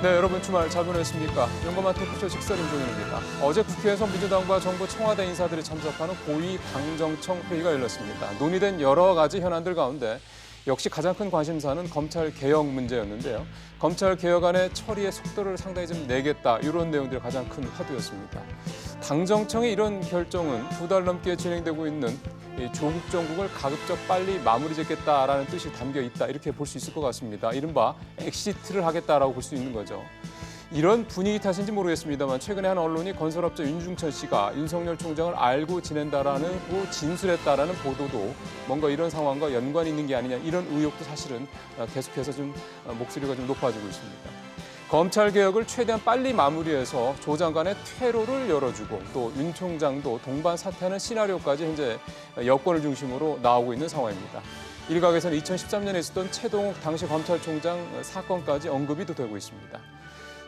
네, 여러분 주말 잘 보냈습니까? 용감한 토크쇼 직설 임종현입니다. 어제 국회에서 민주당과 정부 청와대 인사들이 참석하는 고위 당정청 회의가 열렸습니다. 논의된 여러 가지 현안들 가운데 역시 가장 큰 관심사는 검찰 개혁 문제였는데요. 검찰 개혁안의 처리의 속도를 상당히 좀 내겠다, 이런 내용들이 가장 큰 화두였습니다. 당정청의 이런 결정은 2달 넘게 진행되고 있는 조국 정국을 가급적 빨리 마무리 짓겠다라는 뜻이 담겨 있다, 이렇게 볼 수 있을 것 같습니다. 이른바 엑시트를 하겠다라고 볼 수 있는 거죠. 이런 분위기 탓인지 모르겠습니다만 최근에 한 언론이 건설업자 윤중천 씨가 윤석열 총장을 알고 지낸다라는 진술했다라는 보도도 뭔가 이런 상황과 연관이 있는 게 아니냐, 이런 의혹도 사실은 계속해서 좀 목소리가 좀 높아지고 있습니다. 검찰 개혁을 최대한 빨리 마무리해서 조 장관의 퇴로를 열어주고 또 윤 총장도 동반 사퇴하는 시나리오까지 현재 여권을 중심으로 나오고 있는 상황입니다. 일각에서는 2013년에 있었던 최동욱 당시 검찰총장 사건까지 언급이 또 되고 있습니다.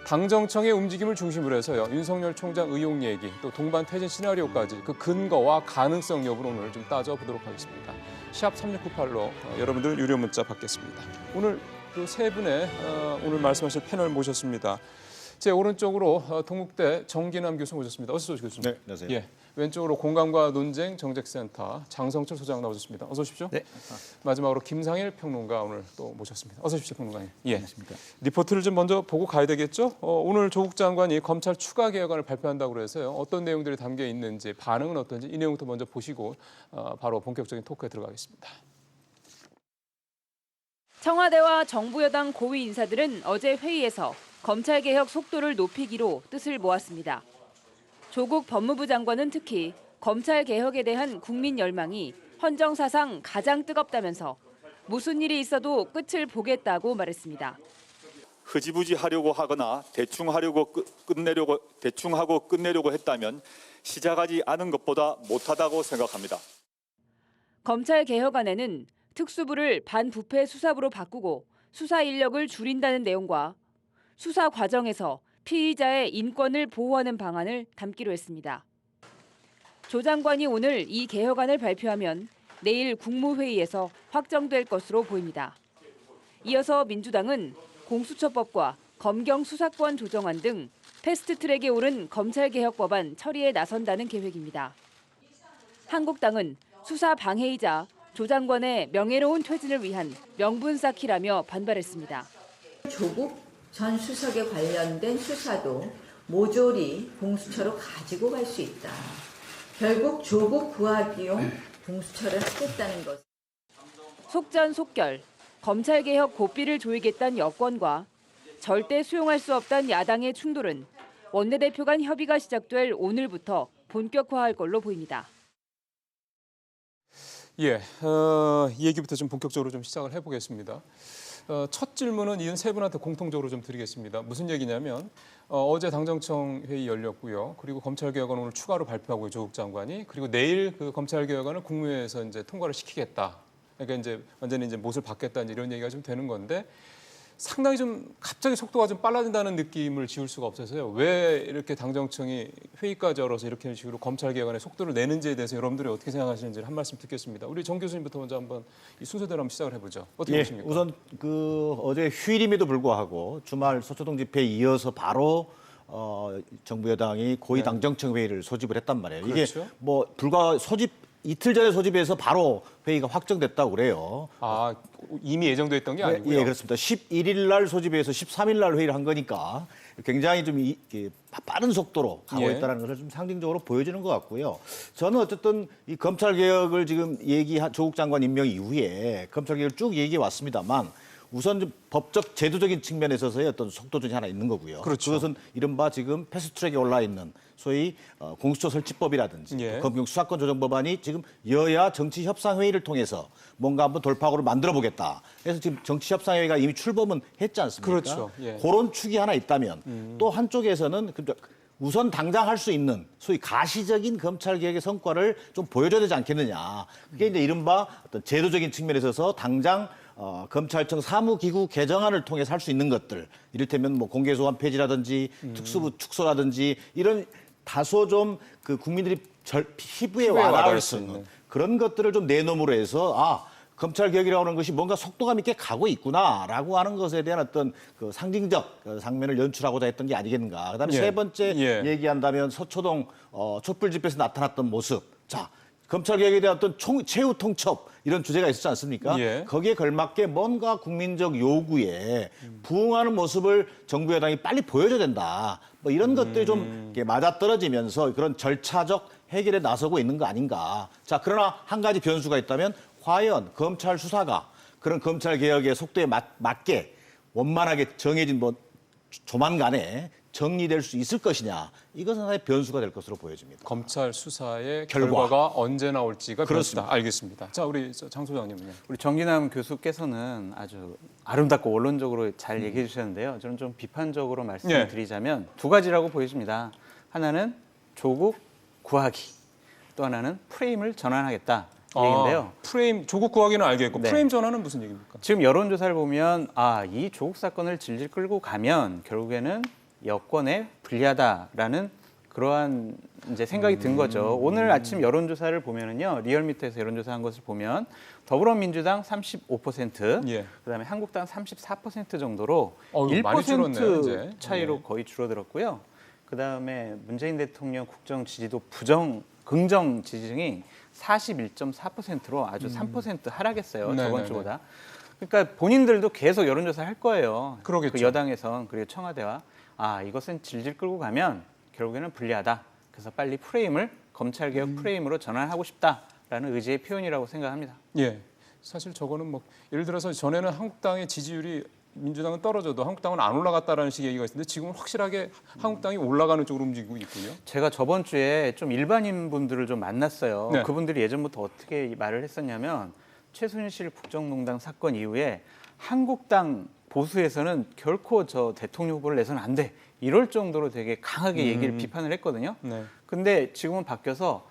당정청의 움직임을 중심으로 해서요, 윤석열 총장 의혹 얘기, 또 동반 퇴진 시나리오까지 그 근거와 가능성 여부를 오늘 좀 따져보도록 하겠습니다. 샵 3698로 여러분들 유료 문자 받겠습니다. 오늘 또 세 분의 오늘 말씀하실 패널 모셨습니다. 제 오른쪽으로 동국대 정기남 교수 모셨습니다. 어서 오십시오, 교수님. 네, 안녕하세요. 예, 왼쪽으로 공감과 논쟁 정책센터 장성철 소장 나오셨습니다. 어서 오십시오. 네. 마지막으로 김상일 평론가 오늘 또 모셨습니다. 어서 오십시오, 평론가님. 예. 안녕하십니까. 리포트를 좀 먼저 보고 가야 되겠죠? 오늘 조국 장관이 검찰 추가 개혁안을 발표한다고 그래서요. 어떤 내용들이 담겨 있는지, 반응은 어떤지 이 내용부터 먼저 보시고 바로 본격적인 토크에 들어가겠습니다. 청와대와 정부 여당 고위 인사들은 어제 회의에서 검찰개혁 속도를 높이기로 뜻을 모았습니다. 조국 법무부 장관은 특히 검찰개혁에 대한 국민 열망이 헌정사상 가장 뜨겁다면서 무슨 일이 있어도 끝을 보겠다고 말했습니다. 흐지부지 하려고 하거나 대충 하고 끝내려고 했다면 시작하지 않은 것보다 못하다고 생각합니다. 검찰개혁안에는 특수부를 반부패 수사부로 바꾸고 수사 인력을 줄인다는 내용과 수사 과정에서 피의자의 인권을 보호하는 방안을 담기로 했습니다. 조 장관이 오늘 이 개혁안을 발표하면 내일 국무회의에서 확정될 것으로 보입니다. 이어서 민주당은 공수처법과 검경 수사권 조정안 등 패스트트랙에 오른 검찰개혁법안 처리에 나선다는 계획입니다. 한국당은 수사 방해이자 조 장관의 명예로운 퇴진을 위한 명분 쌓기라며 반발했습니다. 조국 전 수석에 관련된 수사도 모조리 공수처로 가지고 갈 수 있다. 결국 조국 구하기용 공수처를 하겠다는 것. 속전속결, 검찰개혁 고삐를 조이겠다는 여권과 절대 수용할 수 없다는 야당의 충돌은 원내대표 간 협의가 시작될 오늘부터 본격화할 걸로 보입니다. 예, 이 얘기부터 좀 본격적으로 좀 시작을 해보겠습니다. 첫 질문은 이은 세 분한테 공통적으로 좀 드리겠습니다. 무슨 얘기냐면 어제 당정청 회의 열렸고요. 그리고 검찰개혁안 오늘 추가로 발표하고요, 조국 장관이. 그리고 내일 그 검찰개혁안을 국무회에서 이제 통과를 시키겠다. 그러니까 이제 완전히 이제 못을 받겠다, 이런 얘기가 좀 되는 건데, 상당히 좀 갑자기 속도가 좀 빨라진다는 느낌을 지울 수가 없어서요. 왜 이렇게 당정청이 회의까지 열어서 이렇게 식으로 검찰개혁안의 속도를 내는지에 대해서 여러분들이 어떻게 생각하시는지 한 말씀 듣겠습니다. 우리 정 교수님부터 먼저 한번 이 순서대로 한번 시작을 해보죠. 어떻게 보십니까? 우선 어제 휴일임에도 불구하고 주말 서초동 집회에 이어서 바로 정부 여당이 고위 당정청 회의를 소집을 했단 말이에요. 그렇죠. 이게 뭐 불과 이틀 전에 소집해서 바로 회의가 확정됐다고 그래요. 아, 이미 예정돼 있던 게 아니고요. 예, 그렇습니다. 11일 날 소집해서 13일 날 회의를 한 거니까 굉장히 좀 빠른 속도로 가고 예. 있다는 것을 좀 상징적으로 보여주는 것 같고요. 저는 어쨌든 이 검찰 개혁을 지금 조국 장관 임명 이후에 검찰 개혁을 쭉 얘기해 왔습니다만, 우선 좀 법적 제도적인 측면에 있어서의 어떤 속도전이 하나 있는 거고요. 그렇죠. 그것은 이른바 지금 패스트트랙에 올라 있는 소위 공수처 설치법이라든지 예. 검경 수사권 조정 법안이 지금 여야 정치 협상 회의를 통해서 뭔가 한번 돌파구를 만들어 보겠다. 그래서 지금 정치 협상 회의가 이미 출범은 했지 않습니까? 그렇죠. 예. 그런 축이 하나 있다면 또 한쪽에서는 우선 당장 할 수 있는 소위 가시적인 검찰 개혁의 성과를 좀 보여줘야 되지 않겠느냐. 그게 이제 이른바 어떤 제도적인 측면에 있어서 당장 검찰청 사무기구 개정안을 통해서 할 수 있는 것들, 이를테면 뭐 공개소환 폐지라든지 특수부 축소라든지 이런 다소 좀 그 국민들이 피부에 와닿을 수 있는 그런 것들을 좀 내놓음으로 해서 검찰 개혁이라고 하는 것이 뭔가 속도감 있게 가고 있구나라고 하는 것에 대한 어떤 그 상징적 장면을 연출하고자 했던 게 아니겠는가. 그다음에 예. 세 번째 예. 얘기한다면 서초동 촛불 집회에서 나타났던 모습. 자, 검찰 개혁에 대한 어떤 최후 통첩 이런 주제가 있었지 않습니까? 예. 거기에 걸맞게 뭔가 국민적 요구에 부응하는 모습을 정부 여당이 빨리 보여줘야 된다. 뭐 이런 것들이 좀 이렇게 맞아떨어지면서 그런 절차적 해결에 나서고 있는 거 아닌가. 자, 그러나 한 가지 변수가 있다면 과연 검찰 수사가 그런 검찰 개혁의 속도에 맞게 원만하게 정해진 뭐 조만간에 정리될 수 있을 것이냐. 이것은 하나의 변수가 될 것으로 보여집니다. 검찰 수사의 결과. 결과가 언제 나올지가 그렇습니다. 변수다. 알겠습니다. 자, 우리 장 소장님은요. 우리 정기남 교수께서는 아주 아름답고 원론적으로 잘 얘기해 주셨는데요. 저는 좀 비판적으로 말씀을 예. 드리자면 두 가지라고 보여집니다. 하나는 조국 구하기, 또 하나는 프레임을 전환하겠다 이 얘기인데요. 프레임 조국 구하기는 알겠고 네. 프레임 전환은 무슨 얘기입니까? 지금 여론조사를 보면 이 조국 사건을 질질 끌고 가면 결국에는 여권에 불리하다라는 그러한 이제 생각이 든 거죠. 오늘 아침 여론조사를 보면은요, 리얼미터에서 여론조사한 것을 보면 더불어민주당 35%, 예. 그다음에 한국당 34% 정도로 많이 줄었네요, 1% 이제. 차이로 예. 거의 줄어들었고요. 그다음에 문재인 대통령 국정 지지도 긍정 지지층이 41.4%로 아주 3% 하락했어요. 네네네. 저번 주보다. 그러니까 본인들도 계속 여론조사를 할 거예요. 그러겠죠. 그 여당에선 그리고 청와대와 이것은 질질 끌고 가면 결국에는 불리하다. 그래서 빨리 검찰 개혁 프레임으로 전환하고 싶다라는 의지의 표현이라고 생각합니다. 예. 사실 저거는 뭐 예를 들어서 전에는 한국당의 지지율이 민주당은 떨어져도 한국당은 안 올라갔다라는 식의 얘기가 있었는데 지금은 확실하게 한국당이 올라가는 쪽으로 움직이고 있군요. 제가 저번 주에 좀 일반인 분들을 좀 만났어요. 네. 그분들이 예전부터 어떻게 말을 했었냐면 최순실 국정농단 사건 이후에 한국당 보수에서는 결코 저 대통령 후보를 내서는 안 돼. 이럴 정도로 되게 강하게 얘기를 비판을 했거든요. 네. 근데 지금은 바뀌어서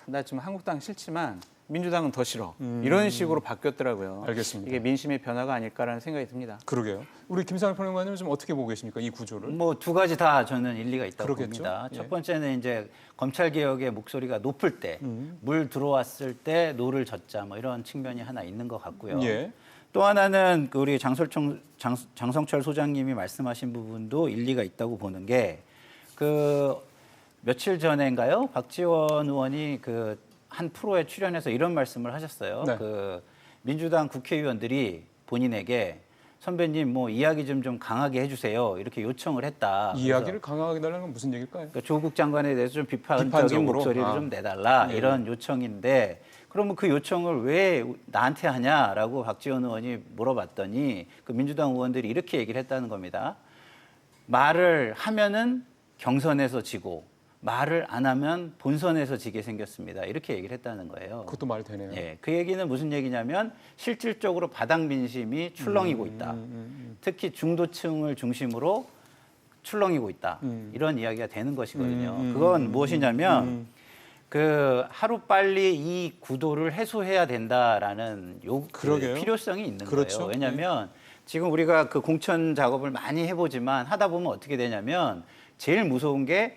나 지금 한국당 싫지만 민주당은 더 싫어. 이런 식으로 바뀌었더라고요. 알겠습니다. 이게 민심의 변화가 아닐까라는 생각이 듭니다. 그러게요. 우리 김상일 평론가님은 좀 어떻게 보고 계십니까? 이 구조를. 뭐 두 가지 다 저는 일리가 있다고 그러겠죠. 봅니다. 예. 첫 번째는 이제 검찰 개혁의 목소리가 높을 때, 물 들어왔을 때 노를 젓자 뭐 이런 측면이 하나 있는 것 같고요. 예. 또 하나는 그 우리 장성철 소장님이 말씀하신 부분도 일리가 있다고 보는 게 그 며칠 전인가요? 박지원 의원이 그 한 프로에 출연해서 이런 말씀을 하셨어요. 네. 그 민주당 국회의원들이 본인에게 선배님 뭐 이야기 좀 강하게 해주세요 이렇게 요청을 했다. 이야기를 강하게 달라는 건 무슨 얘기일까요? 그러니까 조국 장관에 대해서 좀 비판적인 비판적으로? 목소리를 좀 내달라 예. 이런 요청인데 그러면 그 요청을 왜 나한테 하냐라고 박지원 의원이 물어봤더니 그 민주당 의원들이 이렇게 얘기를 했다는 겁니다. 말을 하면은 경선에서 지고 말을 안 하면 본선에서 지게 생겼습니다. 이렇게 얘기를 했다는 거예요. 그것도 말 되네요. 예, 그 얘기는 무슨 얘기냐면 실질적으로 바닥 민심이 출렁이고 있다. 특히 중도층을 중심으로 출렁이고 있다. 이런 이야기가 되는 것이거든요. 그건 무엇이냐면 그 하루 빨리 이 구도를 해소해야 된다라는 그러게요. 필요성이 있는 그렇죠. 거예요. 왜냐하면 지금 우리가 그 공천 작업을 많이 해보지만 하다 보면 어떻게 되냐면 제일 무서운 게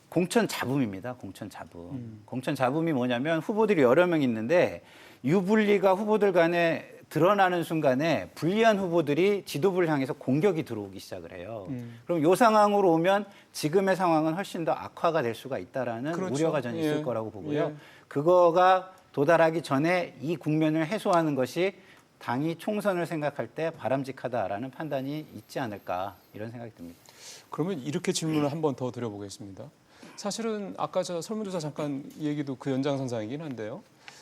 공천 잡음입니다. 공천 잡음. 공천 잡음이 뭐냐면 후보들이 여러 명 있는데 유불리가 후보들 간에 드러나는 순간에 불리한 후보들이 지도부를 향해서 공격이 들어오기 시작을 해요. 그럼 이 상황으로 오면 지금의 상황은 훨씬 더 악화가 될 수가 있다라는 그렇죠. 우려가 저는 있을 예. 거라고 보고요. 예. 그거가 도달하기 전에 이 국면을 해소하는 것이 당이 총선을 생각할 때 바람직하다라는 판단이 있지 않을까 이런 생각이 듭니다. 그러면 이렇게 질문을 한 번 더 드려보겠습니다. 사실은 아까 저 설문조사 잠깐 얘기도 그 연장선상이긴 한데요.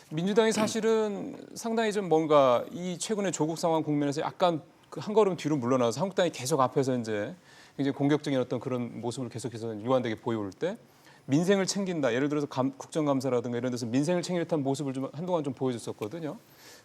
민주당이 사실은 상당히 좀 뭔가 이 최근의 조국 상황 국면에서 약간 그 한 걸음 뒤로 물러나서 한국당이 계속 앞에서 이제 굉장히 공격적인 어떤 그런 모습을 계속해서 유한되게 보여올 때 민생을 챙긴다. 예를 들어서 국정감사라든가 이런 데서 민생을 챙길 듯한 모습을 좀 한동안 좀 보여줬었거든요.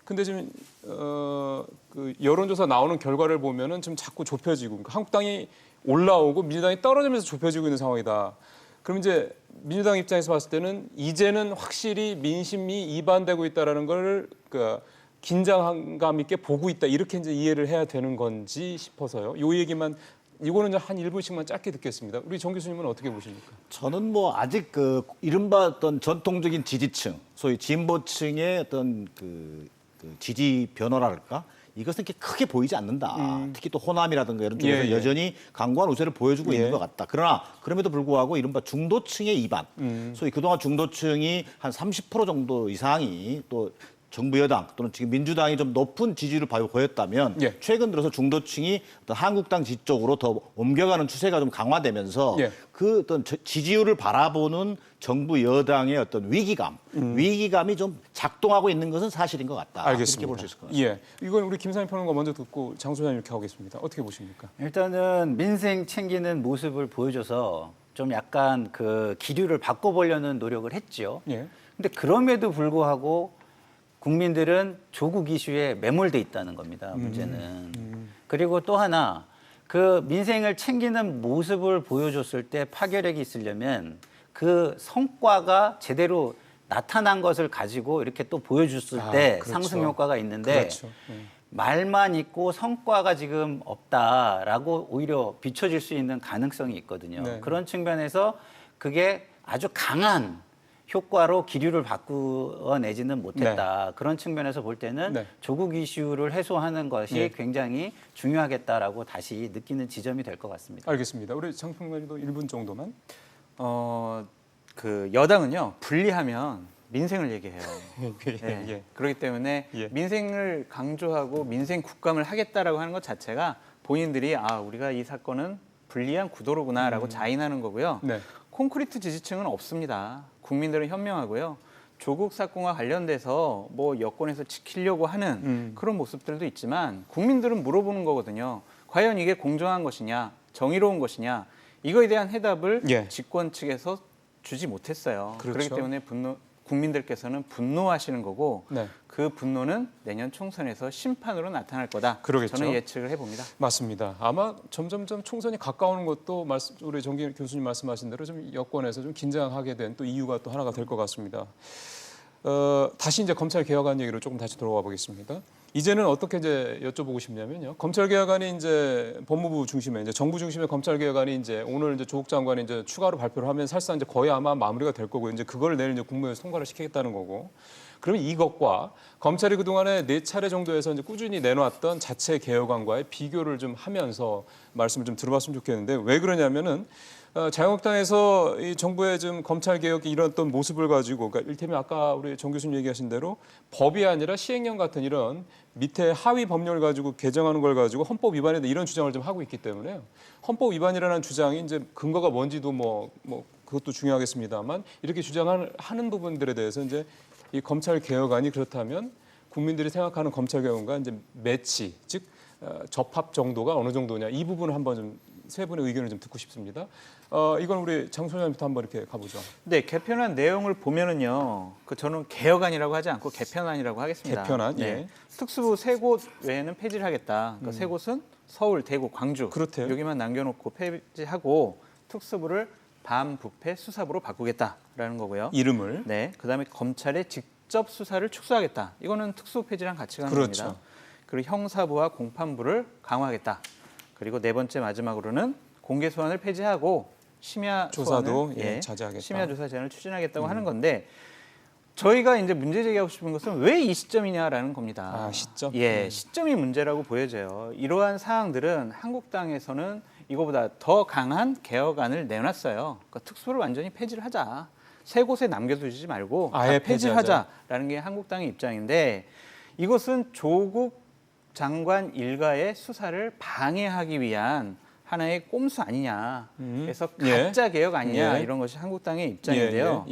근데 지금 그 여론조사 나오는 결과를 보면은 좀 자꾸 좁혀지고 그러니까 한국당이 올라오고 민주당이 떨어지면서 좁혀지고 있는 상황이다. 그럼 이제 민주당 입장에서 봤을 때는 이제는 확실히 민심이 이반되고 있다라는 걸 그 긴장감 있게 보고 있다 이렇게 이제 이해를 해야 되는 건지 싶어서요. 이 얘기만 이거는 한 1분씩만 짧게 듣겠습니다. 우리 정 교수님은 어떻게 보십니까? 저는 뭐 아직 그 이른바 어떤 전통적인 지지층, 소위 진보층의 어떤 그 그 지지 변화랄까? 이것은 이렇게 크게 보이지 않는다. 특히 또 호남이라든가 이런 쪽에서 예, 예. 여전히 강고한 우세를 보여주고 있는 것 같다. 그러나 그럼에도 불구하고 이른바 중도층의 이반, 소위 그동안 중도층이 한 30% 정도 이상이 또 정부 여당 또는 지금 민주당이 좀 높은 지지를 보였다면 예. 최근 들어서 중도층이 어떤 한국당 지쪽으로 더 옮겨가는 추세가 좀 강화되면서 예. 그 어떤 지지율을 바라보는 정부 여당의 어떤 위기감이 좀 작동하고 있는 것은 사실인 것 같다. 알겠습니다. 이렇게 볼 수 있을 것 같습니다. 예, 이건 우리 김상희 평론가 먼저 듣고 장 소장님 이렇게 하겠습니다. 어떻게 보십니까? 일단은 민생 챙기는 모습을 보여줘서 좀 약간 그 기류를 바꿔보려는 노력을 했죠. 예. 근데 그럼에도 불구하고 국민들은 조국 이슈에 매몰돼 있다는 겁니다. 문제는. 그리고 또 하나 그 민생을 챙기는 모습을 보여줬을 때 파괴력이 있으려면 그 성과가 제대로 나타난 것을 가지고 이렇게 또 보여줬을 때 그렇죠. 상승 효과가 있는데 그렇죠. 말만 있고 성과가 지금 없다라고 오히려 비춰질 수 있는 가능성이 있거든요. 네. 그런 측면에서 그게 아주 강한 효과로 기류를 바꾸어내지는 못했다. 그런 측면에서 볼 때는 네. 조국 이슈를 해소하는 것이 예. 굉장히 중요하겠다라고 다시 느끼는 지점이 될 것 같습니다. 알겠습니다. 우리 장 평론가님도 1분 정도만. 그 여당은요 분리하면 민생을 얘기해요. 예, 예. 그렇기 때문에 예. 민생을 강조하고 민생 국감을 하겠다라고 하는 것 자체가 본인들이 우리가 이 사건은 불리한 구도로구나라고 자인하는 거고요. 네. 콘크리트 지지층은 없습니다. 국민들은 현명하고요. 조국 사건과 관련돼서 뭐 여권에서 지키려고 하는 그런 모습들도 있지만 국민들은 물어보는 거거든요. 과연 이게 공정한 것이냐, 정의로운 것이냐, 이거에 대한 해답을 예. 집권 측에서 주지 못했어요. 그렇죠. 그렇기 때문에 국민들께서는 분노하시는 거고 네. 그 분노는 내년 총선에서 심판으로 나타날 거다. 그러겠죠. 저는 예측을 해봅니다. 맞습니다. 아마 점점점 총선이 가까우는 것도 우리 정기 교수님 말씀하신 대로 좀 여권에서 좀 긴장하게 된 또 이유가 또 하나가 될 것 같습니다. 다시 이제 검찰 개혁안 얘기로 조금 다시 돌아와 보겠습니다. 이제는 어떻게 이제 여쭤보고 싶냐면요. 검찰 개혁안이 이제 법무부 중심에 이제 정부 중심의 검찰 개혁안이 이제 오늘 이제 조국 장관이 이제 추가로 발표를 하면 사실상 이제 거의 아마 마무리가 될 거고 이제 그걸 내일 이제 국무회에서 통과를 시키겠다는 거고. 그러면 이것과 검찰이 그동안에 4차례 정도에서 이제 꾸준히 내놓았던 자체 개혁안과의 비교를 좀 하면서 말씀을 좀 들어봤으면 좋겠는데 왜 그러냐면은 자유한국당에서 이 정부의 좀 검찰 개혁이 이런 모습을 가지고, 그러니까 일테면 아까 우리 정 교수님 얘기하신 대로 법이 아니라 시행령 같은 이런 밑에 하위 법령을 가지고 개정하는 걸 가지고 헌법 위반이다 이런 주장을 좀 하고 있기 때문에요. 헌법 위반이라는 주장이 이제 근거가 뭔지도 뭐 그것도 중요하겠습니다만 이렇게 주장하는 부분들에 대해서 이제 이 검찰 개혁안이 그렇다면 국민들이 생각하는 검찰 개혁안과 이제 매치, 즉 접합 정도가 어느 정도냐 이 부분을 한번 좀 세 분의 의견을 좀 듣고 싶습니다. 이건 우리 장 소장님부터 한번 이렇게 가보죠. 네, 개편안 내용을 보면은요, 저는 개혁안이라고 하지 않고 개편안이라고 하겠습니다. 개편안, 예. 네. 특수부 3곳 외에는 폐지를 하겠다. 그러니까 3곳은 서울, 대구, 광주. 그렇대요. 여기만 남겨놓고 폐지하고 특수부를 반부패 수사부로 바꾸겠다라는 거고요. 이름을. 네, 그다음에 검찰의 직접 수사를 축소하겠다. 이거는 특수부 폐지랑 같이 가는 그렇죠. 겁니다. 그리고 형사부와 공판부를 강화하겠다. 그리고 네 번째 마지막으로는 공개 소환을 폐지하고 심야 조사도 소환을, 자제하겠다. 심야 조사 제한을 추진하겠다고 하는 건데 저희가 이제 문제 제기하고 싶은 것은 왜 이 시점이냐라는 겁니다. 시점? 예, 시점이 문제라고 보여져요. 이러한 사항들은 한국당에서는 이거보다 더 강한 개혁안을 내놨어요. 그러니까 특수를 완전히 폐지를 하자. 3곳에 남겨두지 말고 아예 다 폐지하자라는 게 한국당의 입장인데 이것은 조국 장관 일가의 수사를 방해하기 위한 하나의 꼼수 아니냐. 그래서 가짜 개혁 아니냐 이런 것이 한국당의 입장인데요.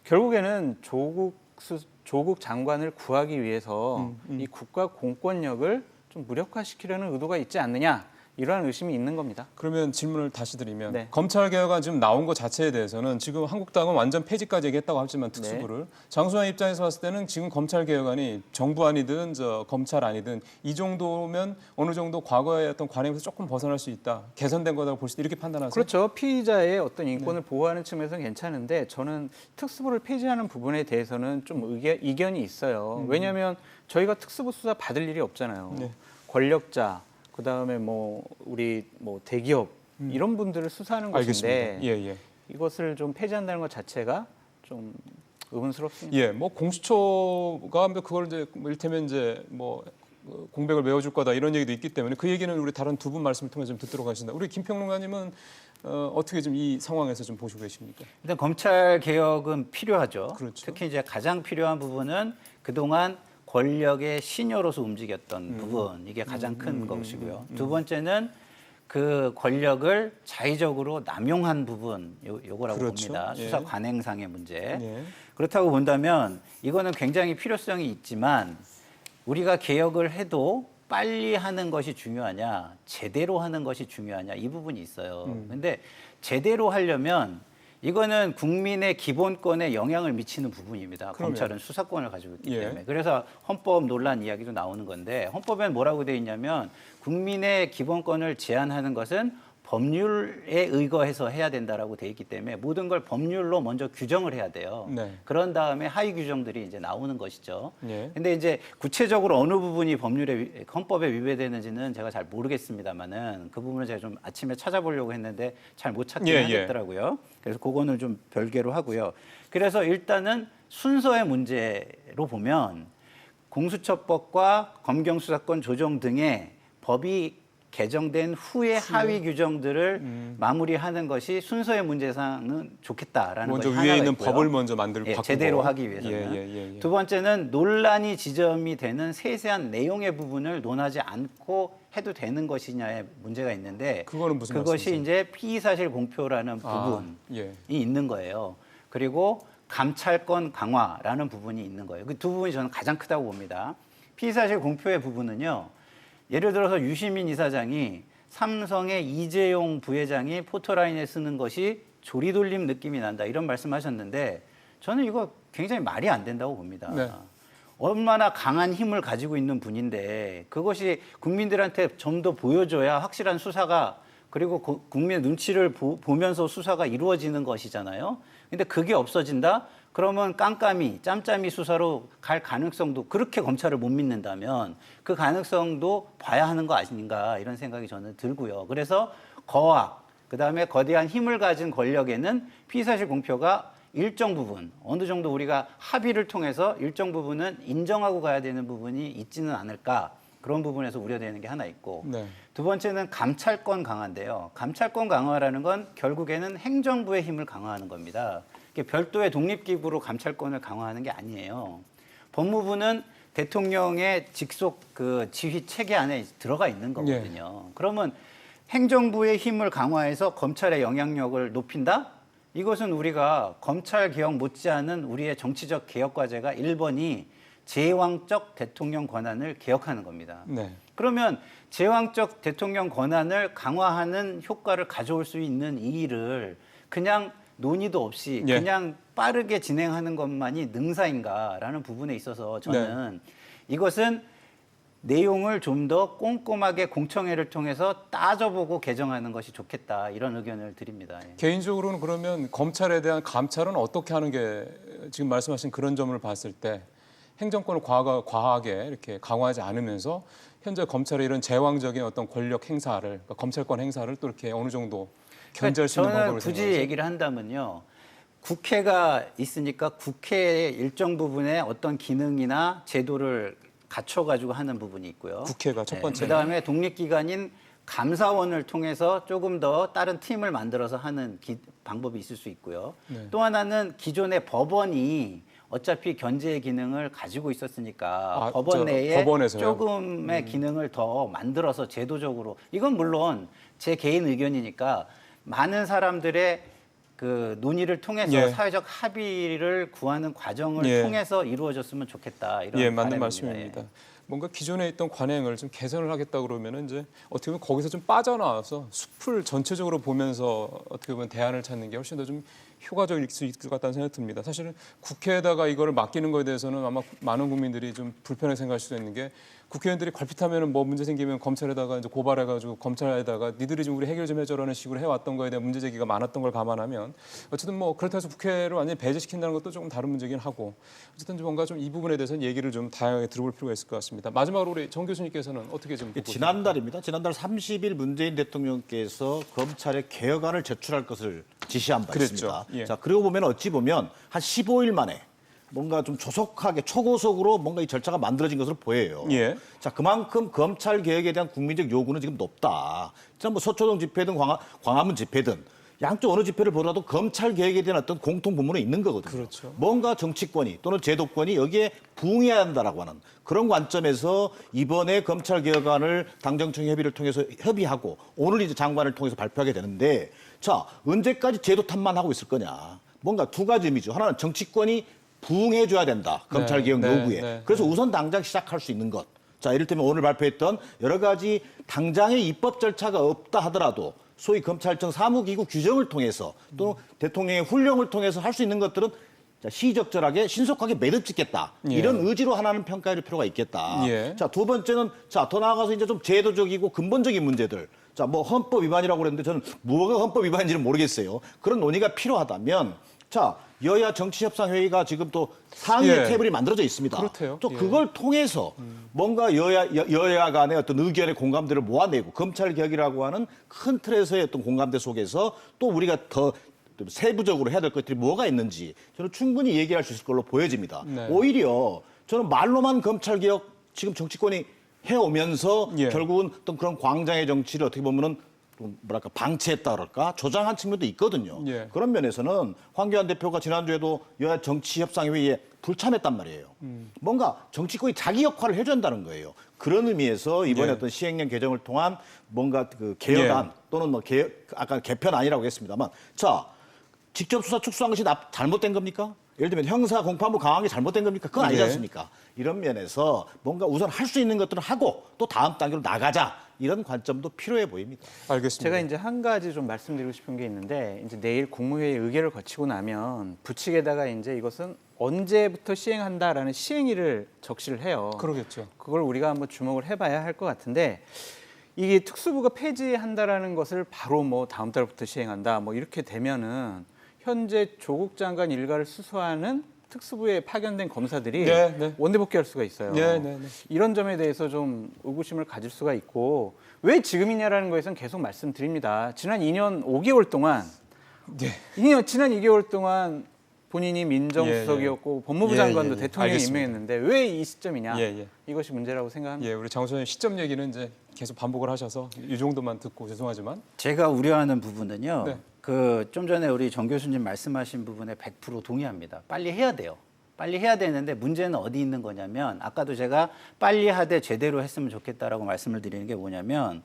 결국에는 조국 장관을 구하기 위해서 이 국가 공권력을 좀 무력화시키려는 의도가 있지 않느냐. 이러한 의심이 있는 겁니다. 그러면 질문을 다시 드리면 네. 검찰 개혁안 지금 나온 것 자체에 대해서는 지금 한국당은 완전 폐지까지 얘기했다고 하지만 특수부를 장소장 입장에서 봤을 때는 지금 검찰 개혁안이 정부안이든 검찰안이든 이 정도면 어느 정도 과거의 어떤 관행에서 조금 벗어날 수 있다. 개선된 거라고 볼 수 있다. 이렇게 판단하세요? 그렇죠. 피의자의 어떤 인권을 보호하는 측면에서는 괜찮은데 저는 특수부를 폐지하는 부분에 대해서는 좀 이견이 있어요. 왜냐하면 저희가 특수부 수사 받을 일이 없잖아요. 네. 권력자 그다음에 우리 대기업 이런 분들을 수사하는 알겠습니다. 것인데 예. 이것을 좀 폐지한다는 것 자체가 좀 의문스럽습니다. 예, 뭐 공수처가 그걸 이제 이를테면 이제 뭐 공백을 메워줄 거다 이런 얘기도 있기 때문에 그 얘기는 우리 다른 두 분 말씀을 통해서 좀 듣도록 하겠습니다. 우리 김평론가님은 어떻게 좀 이 상황에서 좀 보시고 계십니까? 일단 검찰 개혁은 필요하죠. 그렇죠. 특히 이제 가장 필요한 부분은 그동안 권력의 신여로서 움직였던 부분, 이게 가장 큰 것이고요. 두 번째는 그 권력을 자의적으로 남용한 부분, 요거라고 그렇죠. 봅니다. 예. 수사 관행상의 문제. 예. 그렇다고 본다면 이거는 굉장히 필요성이 있지만 우리가 개혁을 해도 빨리 하는 것이 중요하냐, 제대로 하는 것이 중요하냐, 이 부분이 있어요. 근데 제대로 하려면 이거는 국민의 기본권에 영향을 미치는 부분입니다. 그러면. 검찰은 수사권을 가지고 있기 예. 때문에. 그래서 헌법 논란 이야기도 나오는 건데 헌법엔 뭐라고 돼 있냐면 국민의 기본권을 제한하는 것은 법률에 의거해서 해야 된다라고 돼 있기 때문에 모든 걸 법률로 먼저 규정을 해야 돼요. 네. 그런 다음에 하위 규정들이 이제 나오는 것이죠. 예. 근데 이제 구체적으로 어느 부분이 헌법에 위배되는지는 제가 잘 모르겠습니다만은 그 부분을 제가 좀 아침에 찾아보려고 했는데 잘 못 찾긴 예, 하겠더라고요. 그래서 그거는 좀 별개로 하고요. 그래서 일단은 순서의 문제로 보면 공수처법과 검경수사권 조정 등의 법이 개정된 후에 하위 규정들을 마무리하는 것이 순서의 문제상은 좋겠다라는 먼저 것이 위에 하나가 있는 있고요. 법을 먼저 만들고 예, 바꾸고 제대로 하기 위해서는. 예. 두 번째는 논란이 지점이 되는 세세한 내용의 부분을 논하지 않고 해도 되는 것이냐의 문제가 있는데 그거는 무슨 그것이 말씀이세요? 이제 피의사실 공표라는 아, 부분이 예. 있는 거예요. 그리고 감찰권 강화라는 부분이 있는 거예요. 그 두 부분이 저는 가장 크다고 봅니다. 피의사실 공표의 부분은요. 예를 들어서 유시민 이사장이 삼성의 이재용 부회장이 포토라인에 쓰는 것이 조리돌림 느낌이 난다 이런 말씀하셨는데 저는 이거 굉장히 말이 안 된다고 봅니다. 네. 얼마나 강한 힘을 가지고 있는 분인데 그것이 국민들한테 좀 더 보여줘야 확실한 수사가 그리고 국민의 눈치를 보면서 수사가 이루어지는 것이잖아요. 근데 그게 없어진다? 그러면 깜깜이, 짬짬이 수사로 갈 가능성도 그렇게 검찰을 못 믿는다면 그 가능성도 봐야 하는 거 아닌가 이런 생각이 저는 들고요. 그래서 거악, 그다음에 거대한 힘을 가진 권력에는 피의사실 공표가 일정 부분, 어느 정도 우리가 합의를 통해서 일정 부분은 인정하고 가야 되는 부분이 있지는 않을까 그런 부분에서 우려되는 게 하나 있고 네. 두 번째는 감찰권 강화인데요. 감찰권 강화라는 건 결국에는 행정부의 힘을 강화하는 겁니다. 이게 별도의 독립기구로 감찰권을 강화하는 게 아니에요. 법무부는 대통령의 직속 그 지휘 체계 안에 들어가 있는 거거든요. 그러면 행정부의 힘을 강화해서 검찰의 영향력을 높인다? 이것은 우리가 검찰 개혁 못지않은 우리의 정치적 개혁 과제가 1번이 제왕적 대통령 권한을 개혁하는 겁니다. 네. 그러면 제왕적 대통령 권한을 강화하는 효과를 가져올 수 있는 이 일을 그냥 논의도 없이 예. 그냥 빠르게 진행하는 것만이 능사인가라는 부분에 있어서 저는 이것은 내용을 좀 더 꼼꼼하게 공청회를 통해서 따져보고 개정하는 것이 좋겠다 이런 의견을 드립니다. 예. 개인적으로는 그러면 검찰에 대한 감찰은 어떻게 하는 게 지금 말씀하신 그런 점을 봤을 때 행정권을 과하게 이렇게 강화하지 않으면서 현재 검찰의 이런 제왕적인 어떤 권력 행사를 그러니까 검찰권 행사를 또 이렇게 어느 정도 견제할 수 있는 저는 방법을 굳이 생각하세요? 얘기를 한다면요. 국회가 있으니까 국회의 일정 부분의 어떤 기능이나 제도를 갖춰가지고 하는 부분이 있고요. 국회가 첫 번째. 그다음에 독립기관인 감사원을 통해서 조금 더 다른 팀을 만들어서 하는 방법이 있을 수 있고요. 네. 또 하나는 기존의 법원이 어차피 견제의 기능을 가지고 있었으니까 아, 법원 내에 법원에서요? 조금의 기능을 더 만들어서 제도적으로 이건 물론 제 개인 의견이니까 많은 사람들의 그 논의를 통해서 예. 사회적 합의를 구하는 과정을 예. 통해서 이루어졌으면 좋겠다 이런 예, 맞는 바람입니다. 말씀입니다. 예. 뭔가 기존에 있던 관행을 좀 개선을 하겠다 그러면은 이제 어떻게 보면 거기서 좀 빠져나와서 숲을 전체적으로 보면서 어떻게 보면 대안을 찾는 게 훨씬 더 좀 효과적일 수 있을 것 같다는 생각이 듭니다. 사실은 국회에다가 이거를 맡기는 거에 대해서는 아마 많은 국민들이 좀 불편하게 생각할 수도 있는 게 국회의원들이 걸핏하면은 뭐 문제 생기면 검찰에다가 이제 고발해가지고 검찰에다가 니들이 좀 우리 해결 좀 해줘라는 식으로 해왔던 거에 대한 문제 제기가 많았던 걸 감안하면 어쨌든 뭐 그렇다고 해서 국회를 완전히 배제시킨다는 것도 조금 다른 문제긴 하고 어쨌든 뭔가 좀 이 부분에 대해서는 얘기를 좀 다양하게 들어볼 필요가 있을 것 같습니다. 마지막으로 우리 정 교수님께서는 어떻게 좀 보고 지난달입니다. 지난달 30일 문재인 대통령께서 검찰의 개혁안을 제출할 것을 지시한 바 그랬죠. 있습니다. 예. 자, 그리고 보면 어찌 보면 한 15일 만에 뭔가 좀 조속하게 초고속으로 뭔가 이 절차가 만들어진 것으로 보여요. 예. 자, 그만큼 검찰 개혁에 대한 국민적 요구는 지금 높다. 뭐 서초동 집회든 광화문 집회든 양쪽 어느 집회를 보더라도 검찰 개혁에 대한 어떤 공통 부문은 있는 거거든요. 그렇죠. 뭔가 정치권이 또는 제도권이 여기에 부응해야 한다라고 하는 그런 관점에서 이번에 검찰 개혁안을 당정청 협의를 통해서 협의하고 오늘 이제 장관을 통해서 발표하게 되는데, 자, 언제까지 제도 탓만 하고 있을 거냐. 뭔가 두 가지 의미죠. 하나는 정치권이 부응해줘야 된다. 검찰 개혁 요구에. 그래서 우선 당장 시작할 수 있는 것. 자, 이를테면 오늘 발표했던 여러 가지 당장의 입법 절차가 없다 하더라도 소위 검찰청 사무기구 규정을 통해서 또 대통령의 훈령을 통해서 할 수 있는 것들은 시적절하게 신속하게 매듭짓겠다. 예. 이런 의지로 하나는 평가할 필요가 있겠다. 예. 자, 두 번째는 자, 더 나아가서 이제 좀 제도적이고 근본적인 문제들. 자, 뭐 헌법 위반이라고 그랬는데 저는 뭐가 헌법 위반인지는 모르겠어요. 그런 논의가 필요하다면 자, 여야 정치협상회의가 지금 또 상위의 예. 테이블이 만들어져 있습니다. 그렇대요. 또 예. 그걸 통해서 뭔가 여야 간의 어떤 의견의 공감대를 모아내고 검찰 개혁이라고 하는 큰 틀에서의 어떤 공감대 속에서 또 우리가 더 세부적으로 해야 될 것들이 뭐가 있는지 저는 충분히 얘기할 수 있을 걸로 보여집니다. 네. 오히려 저는 말로만 검찰 개혁 지금 정치권이 해오면서 예. 결국은 어떤 그런 광장의 정치를 어떻게 보면은 좀 뭐랄까 방치했다 그럴까 조장한 측면도 있거든요. 예. 그런 면에서는 황교안 대표가 지난주에도 여야 정치협상회의에 불참했단 말이에요. 뭔가 정치권이 자기 역할을 해줘야 한다는 거예요. 그런 의미에서 이번에 예. 어떤 시행령 개정을 통한 뭔가 그 개혁안 예. 또는 뭐 아까 개편안이라고 했습니다만 자 직접 수사 축소한 것이 잘못된 겁니까? 예를 들면 형사 공판부 강화한 게 잘못된 겁니까? 그건 아니지 예. 않습니까? 이런 면에서 뭔가 우선 할 수 있는 것들을 하고 또 다음 단계로 나가자 이런 관점도 필요해 보입니다. 알겠습니다. 제가 이제 한 가지 좀 말씀드리고 싶은 게 있는데 이제 내일 국무회의 의결을 거치고 나면 부칙에다가 이제 이것은 언제부터 시행한다라는 시행일을 적시를 해요. 그러겠죠. 그걸 우리가 한번 주목을 해봐야 할 것 같은데 이게 특수부가 폐지한다라는 것을 바로 뭐 다음 달부터 시행한다 뭐 이렇게 되면은 현재 조국 장관 일가를 수사하는 특수부에 파견된 검사들이 네, 네. 원대 복귀할 수가 있어요. 네, 네, 네. 이런 점에 대해서 좀 의구심을 가질 수가 있고 왜 지금이냐라는 거에선 계속 말씀드립니다. 지난 2년 5개월 동안 네. 지난 2개월 동안 본인이 민정수석이었고 법무부 예, 장관도 예, 예. 대통령이 알겠습니다. 임명했는데 왜 이 시점이냐? 예, 예. 이것이 문제라고 생각합니다. 예, 우리 장 소장님 시점 얘기는 이제 계속 반복을 하셔서 이 정도만 듣고 죄송하지만 제가 우려하는 부분은요. 네. 그 좀 전에 우리 정 교수님 말씀하신 부분에 100% 동의합니다. 빨리 해야 돼요. 빨리 해야 되는데 문제는 어디 있는 거냐면 아까도 제가 빨리 하되 제대로 했으면 좋겠다라고 말씀을 드리는 게 뭐냐면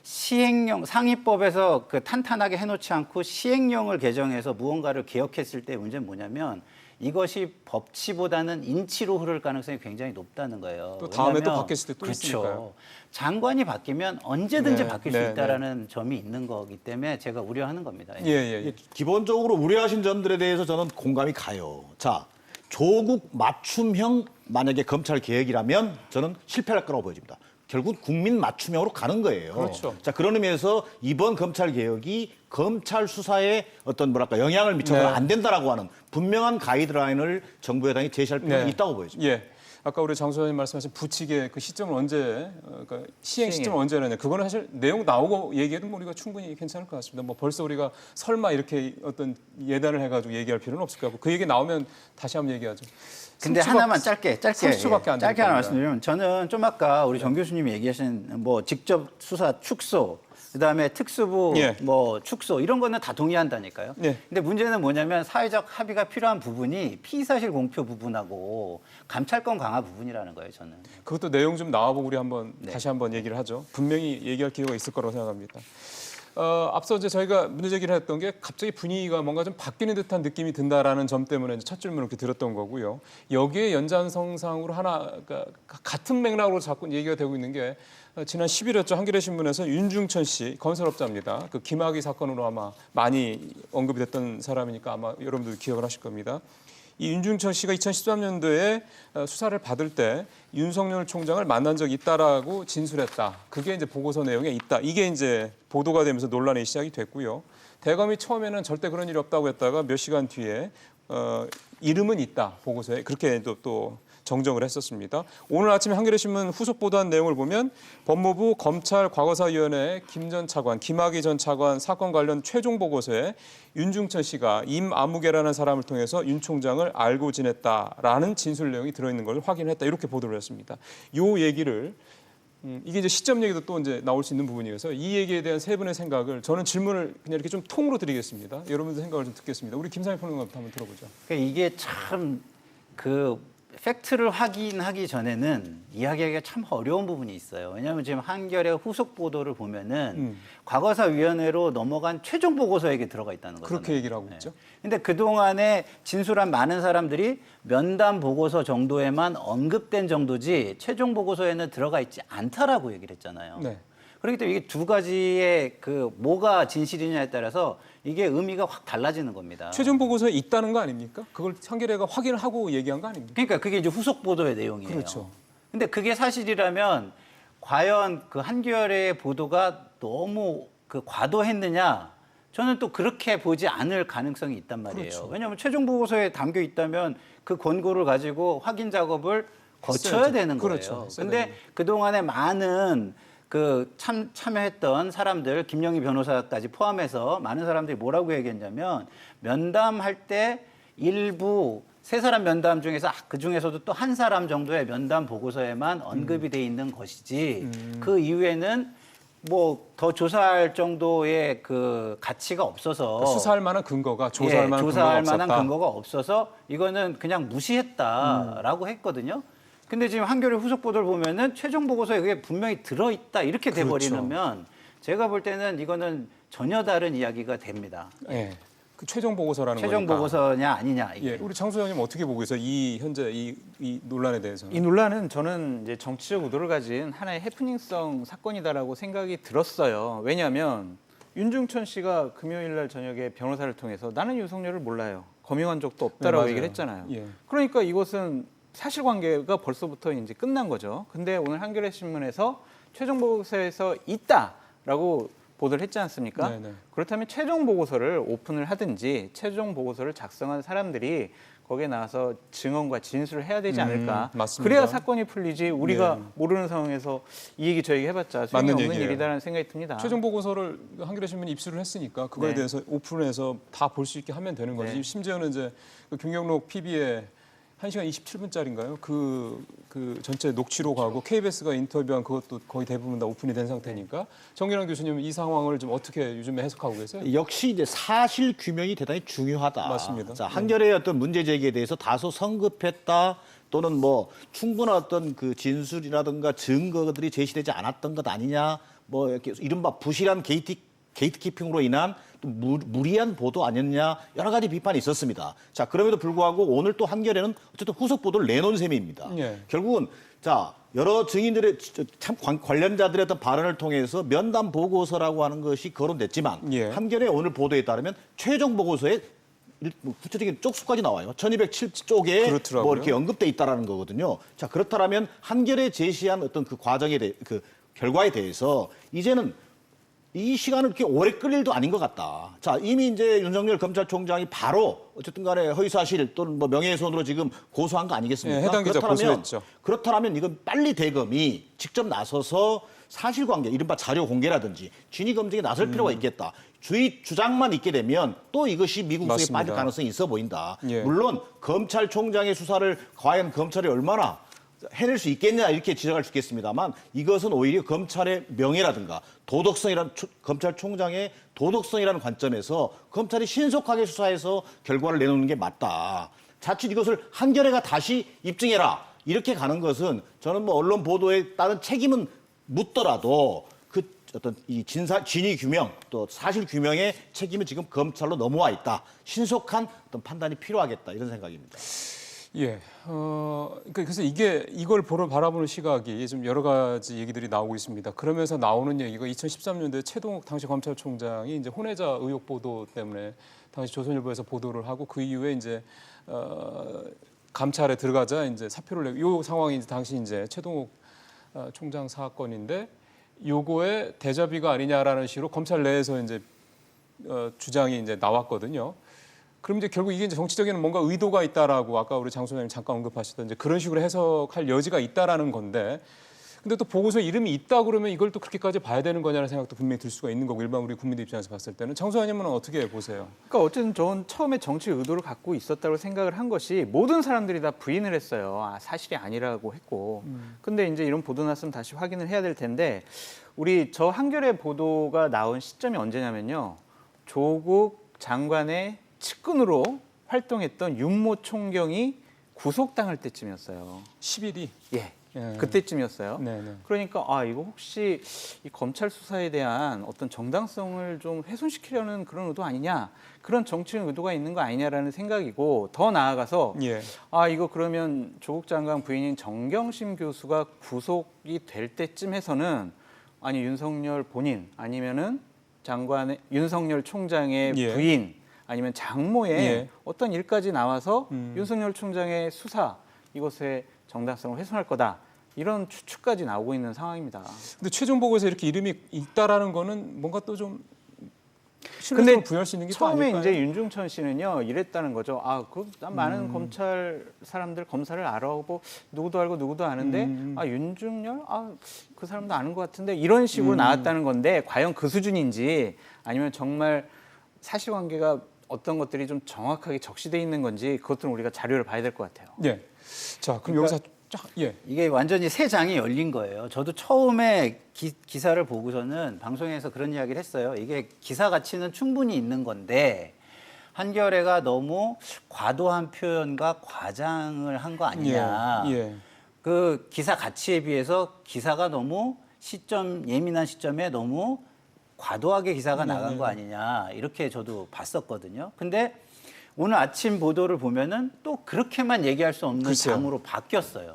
시행령 상위법에서 그 탄탄하게 해놓지 않고 시행령을 개정해서 무언가를 개혁했을 때 문제는 뭐냐면 이것이 법치보다는 인치로 흐를 가능성이 굉장히 높다는 거예요. 또 다음에 또 왜냐하면 바뀌었을 때또 그렇죠. 있으니까요. 장관이 바뀌면 언제든지 네, 바뀔 네, 수 있다라는 점이 있는 거기 때문에 제가 우려하는 겁니다. 예, 예. 예. 기본적으로 우려하신 점들에 대해서 저는 공감이 가요. 자, 조국 맞춤형 만약에 검찰 개혁이라면 저는 실패할 거라고 보여집니다. 결국 국민 맞춤형으로 가는 거예요. 그렇죠. 자, 그런 의미에서 이번 검찰 개혁이 검찰 수사에 어떤 뭐랄까 영향을 미쳐서는 네. 안 된다라고 하는 분명한 가이드라인을 정부 여당이 제시할 필요가 있다고 보여집니다. 예. 아까 우리 장 소장님 말씀하신 부칙의 그 시점을 언제, 그러니까 시행 시점을 언제 하느냐. 그거는 사실 내용 나오고 얘기해도 뭐 우리가 충분히 괜찮을 것 같습니다. 뭐 벌써 우리가 설마 이렇게 어떤 예단을 해가지고 얘기할 필요는 없을 것 같고 그 얘기 나오면 다시 한번 얘기하죠. 근데 3초밖에 하나만 짧게 30초밖에 안 짧게 되니까. 하나 말씀드리면 저는 좀 아까 우리 정 교수님이 얘기하신 뭐 직접 수사 축소 그다음에 특수부 예. 뭐 축소 이런 거는 다 동의한다니까요. 예. 근데 문제는 뭐냐면 사회적 합의가 필요한 부분이 피의사실 공표 부분하고 감찰권 강화 부분이라는 거예요, 저는. 그것도 내용 좀 나와보고 우리 한번 네. 다시 한번 얘기를 하죠. 분명히 얘기할 기회가 있을 거라고 생각합니다. 앞서 이제 저희가 문제 제기를 했던 게 갑자기 분위기가 뭔가 좀 바뀌는 듯한 느낌이 든다라는 점 때문에 이제 첫 질문을 이렇게 드렸던 거고요. 여기에 연장성상으로 하나가 같은 맥락으로 자꾸 얘기가 되고 있는 게 지난 10일이었죠. 한겨레 신문에서 윤중천 씨 건설업자입니다. 그 김학의 사건으로 아마 많이 언급이 됐던 사람이니까 아마 여러분들 기억을 하실 겁니다. 이 윤중천 씨가 2013년도에 수사를 받을 때 윤석열 총장을 만난 적이 있다라고 진술했다. 그게 이제 보고서 내용에 있다. 이게 이제 보도가 되면서 논란이 시작이 됐고요. 대검이 처음에는 절대 그런 일이 없다고 했다가 몇 시간 뒤에 이름은 있다 보고서에 그렇게 또 정정을 했었습니다. 오늘 아침 한겨레 신문 후속 보도한 내용을 보면 법무부 검찰과거사위원회 김 전 차관, 김학의 전 차관 사건 관련 최종 보고서에 윤중천 씨가 임아무개라는 사람을 통해서 윤 총장을 알고 지냈다라는 진술 내용이 들어있는 걸 확인했다 이렇게 보도를 했습니다. 이 얘기를 이게 이제 시점 얘기도 또 이제 나올 수 있는 부분이어서 이 얘기에 대한 세 분의 생각을 저는 질문을 그냥 이렇게 좀 통으로 드리겠습니다. 여러분들 생각을 좀 듣겠습니다. 우리 김상희 평론가부터 한번 들어보죠. 그러니까 이게 참 그 팩트를 확인하기 전에는 이야기하기가 참 어려운 부분이 있어요. 왜냐하면 지금 한겨레 후속 보도를 보면은 과거사위원회로 넘어간 최종 보고서에 들어가 있다는 거잖아요. 그렇게 얘기를 하고 있죠. 근데 그동안에 진술한 많은 사람들이 면담 보고서 정도에만 언급된 정도지 최종 보고서에는 들어가 있지 않다라고 얘기를 했잖아요. 네. 그렇기 때문에 이게 두 가지의 그 뭐가 진실이냐에 따라서 이게 의미가 확 달라지는 겁니다. 최종 보고서에 있다는 거 아닙니까? 그걸 한겨레가 확인을 하고 얘기한 거 아닙니까? 그러니까 그게 이제 후속 보도의 내용이에요. 그렇죠. 근데 그게 사실이라면 과연 그 한겨레의 보도가 너무 그 과도했느냐? 저는 또 그렇게 보지 않을 가능성이 있단 말이에요. 그렇죠. 왜냐하면 최종 보고서에 담겨 있다면 그 권고를 가지고 확인 작업을 거쳐야 했어야죠. 되는 거예요. 그렇죠. 근데 그동안에 많은 그 참여했던 사람들, 김영희 변호사까지 포함해서 많은 사람들이 뭐라고 얘기했냐면 면담할 때 일부 세 사람 면담 중에서 그 중에서도 또 한 사람 정도의 면담 보고서에만 언급이 돼 있는 것이지 그 이후에는 뭐 더 조사할 정도의 그 가치가 없어서 그러니까 수사할 만한 근거가 조사할 만한 근거가 없었다. 만한 근거가 없어서 이거는 그냥 무시했다라고 했거든요. 근데 지금 한겨레 후속 보도를 보면은 최종 보고서에 그게 분명히 들어있다 이렇게 돼버리면 제가 볼 때는 이거는 전혀 다른 이야기가 됩니다. 예. 그 최종 보고서라는 최종 거니까. 보고서냐 아니냐 이게. 예. 우리 장 소장님 어떻게 보고 계세요? 이 현재 이 논란에 대해서. 이 논란은 저는 이제 정치적 의도를 가진 하나의 해프닝성 사건이다라고 생각이 들었어요. 왜냐하면 윤중천 씨가 금요일 날 저녁에 변호사를 통해서 나는 윤석열을 몰라요. 검증한 적도 없다라고 네, 얘기를 했잖아요. 예. 그러니까 이것은 사실관계가 벌써부터 이제 끝난 거죠. 근데 오늘 한겨레 신문에서 최종 보고서에서 있다라고 보도를 했지 않습니까? 네네. 그렇다면 최종 보고서를 오픈을 하든지 최종 보고서를 작성한 사람들이 거기에 나와서 증언과 진술을 해야 되지 않을까. 맞습니다. 그래야 사건이 풀리지 우리가 네. 모르는 상황에서 이 얘기 저 얘기 해봤자 소용이 맞는 없는 얘기예요. 일이다라는 생각이 듭니다. 최종 보고서를 한겨레 신문이 입수를 했으니까 그거에 네. 대해서 오픈해서 다 볼 수 있게 하면 되는 거지. 네. 심지어는 이제 그 김경록 PB의 1시간 27분짜리인가요? 그 전체 녹취록하고 KBS가 인터뷰한 그것도 거의 대부분 다 오픈이 된 상태니까 정기랑 교수님은 이 상황을 좀 어떻게 요즘에 해석하고 계세요? 역시 이제 사실 규명이 대단히 중요하다. 맞습니다. 자, 한겨레의 어떤 문제 제기에 대해서 다소 성급했다 또는 뭐 충분한 어떤 그 진술이라든가 증거들이 제시되지 않았던 것 아니냐, 뭐 이렇게 이른바 부실한 게이트키핑으로 인한 또 무리한 보도 아니었냐 여러 가지 비판이 있었습니다. 자, 그럼에도 불구하고 오늘 또 한겨레는 어쨌든 후속 보도를 내놓은 셈입니다. 예. 결국은 자 여러 증인들의 참 관련자들의 어떤 발언을 통해서 면담 보고서라고 하는 것이 거론됐지만 예. 한겨레 오늘 보도에 따르면 최종 보고서에 구체적인 쪽수까지 나와요. 1207쪽에 그렇더라고요. 뭐 이렇게 언급돼 있다라는 거거든요. 자, 그렇다면 한겨레 제시한 어떤 그 과정에 대해 그 결과에 대해서 이제는 이 시간을 이렇게 오래 끌 일도 아닌 것 같다. 자, 이미 이제 윤석열 검찰총장이 바로 어쨌든 간에 허위사실 또는 뭐 명예훼손으로 지금 고소한 거 아니겠습니까? 예, 해당 기자 고소했죠. 그렇다면 이건 빨리 대검이 직접 나서서 사실관계, 이른바 자료 공개라든지 진위 검증에 나설 필요가 있겠다. 주장만 있게 되면 또 이것이 미국 속에 맞습니다. 빠질 가능성이 있어 보인다. 예. 물론 검찰총장의 수사를 과연 검찰이 얼마나 해낼 수 있겠냐 이렇게 지적할 수 있겠습니다만 이것은 오히려 검찰의 명예라든가 검찰총장의 도덕성이라는 관점에서 검찰이 신속하게 수사해서 결과를 내놓는 게 맞다. 자칫 이것을 한겨레가 다시 입증해라 이렇게 가는 것은 저는 뭐 언론 보도에 따른 책임은 묻더라도 그 어떤 이 진위 규명 또 사실 규명의 책임은 지금 검찰로 넘어와 있다. 신속한 어떤 판단이 필요하겠다 이런 생각입니다. 예. 그래서 이걸 바라보는 시각이 좀 여러 가지 얘기들이 나오고 있습니다. 그러면서 나오는 얘기가 2013년도에 최동욱 당시 검찰총장이 이제 혼외자 의혹 보도 때문에 당시 조선일보에서 보도를 하고 그 이후에 이제 감찰에 들어가자 이제 사표를 내고 이 상황이 이제 당시 이제 최동욱 총장 사건인데 요거의 대자비가 아니냐라는 식으로 검찰 내에서 이제 주장이 이제 나왔거든요. 그럼 이제 결국 이게 이제 정치적인 뭔가 의도가 있다라고 아까 우리 장 소장님 잠깐 언급하셨던 이제 그런 식으로 해석할 여지가 있다라는 건데 근데 또 보고서에 이름이 있다 그러면 이걸 또 그렇게까지 봐야 되는 거냐는 생각도 분명히 들 수가 있는 거고 일반 우리 국민들 입장에서 봤을 때는 장 소장님은 어떻게 보세요? 그러니까 어쨌든 저는 처음에 정치 의도를 갖고 있었다고 생각을 한 것이 모든 사람들이 다 부인을 했어요. 아, 사실이 아니라고 했고. 근데 이제 이런 보도 났으면 다시 확인을 해야 될 텐데 우리 저 한겨레 보도가 나온 시점이 언제냐면요. 조국 장관의 측근으로 활동했던 윤모 총경이 구속당할 때쯤이었어요. 10일이 예. 예. 그때쯤이었어요. 네네. 그러니까 아 이거 혹시 이 검찰 수사에 대한 어떤 정당성을 좀 훼손시키려는 그런 의도 아니냐, 그런 정치적 의도가 있는 거 아니냐라는 생각이고 더 나아가서 예. 아 이거 그러면 조국 장관 부인인 정경심 교수가 구속이 될 때쯤 해서는 아니 윤석열 본인 아니면은 장관의 윤석열 총장의 예. 부인 아니면 장모의 예. 어떤 일까지 나와서 윤석열 총장의 수사 이것의 정당성을 훼손할 거다. 이런 추측까지 나오고 있는 상황입니다. 근데 최종 보고에서 이렇게 이름이 있다라는 거는 뭔가 또 좀 신뢰성을 부여할 수 있는 게 또 처음에 아닐까요? 이제 윤중천 씨는요 이랬다는 거죠. 아, 난 많은 검찰 사람들 검사를 알아보고 누구도 알고 누구도 아는데 아 윤중열 그 사람도 아는 것 같은데 이런 식으로 나왔다는 건데 과연 그 수준인지 아니면 정말 사실관계가 어떤 것들이 좀 정확하게 적시돼 있는 건지 그것들은 우리가 자료를 봐야 될 것 같아요. 예. 자, 그럼 여기서 쫙 예. 이게 완전히 새 장이 열린 거예요. 저도 처음에 기사를 보고서는 방송에서 그런 이야기를 했어요. 이게 기사 가치는 충분히 있는 건데 한겨레가 너무 과도한 표현과 과장을 한 거 아니냐. 예. 그 기사 가치에 비해서 기사가 너무 예민한 시점에 너무 과도하게 기사가 나간 거 아니냐. 이렇게 저도 봤었거든요. 근데 오늘 아침 보도를 보면은 또 그렇게만 얘기할 수 없는 글쎄요. 장으로 바뀌었어요.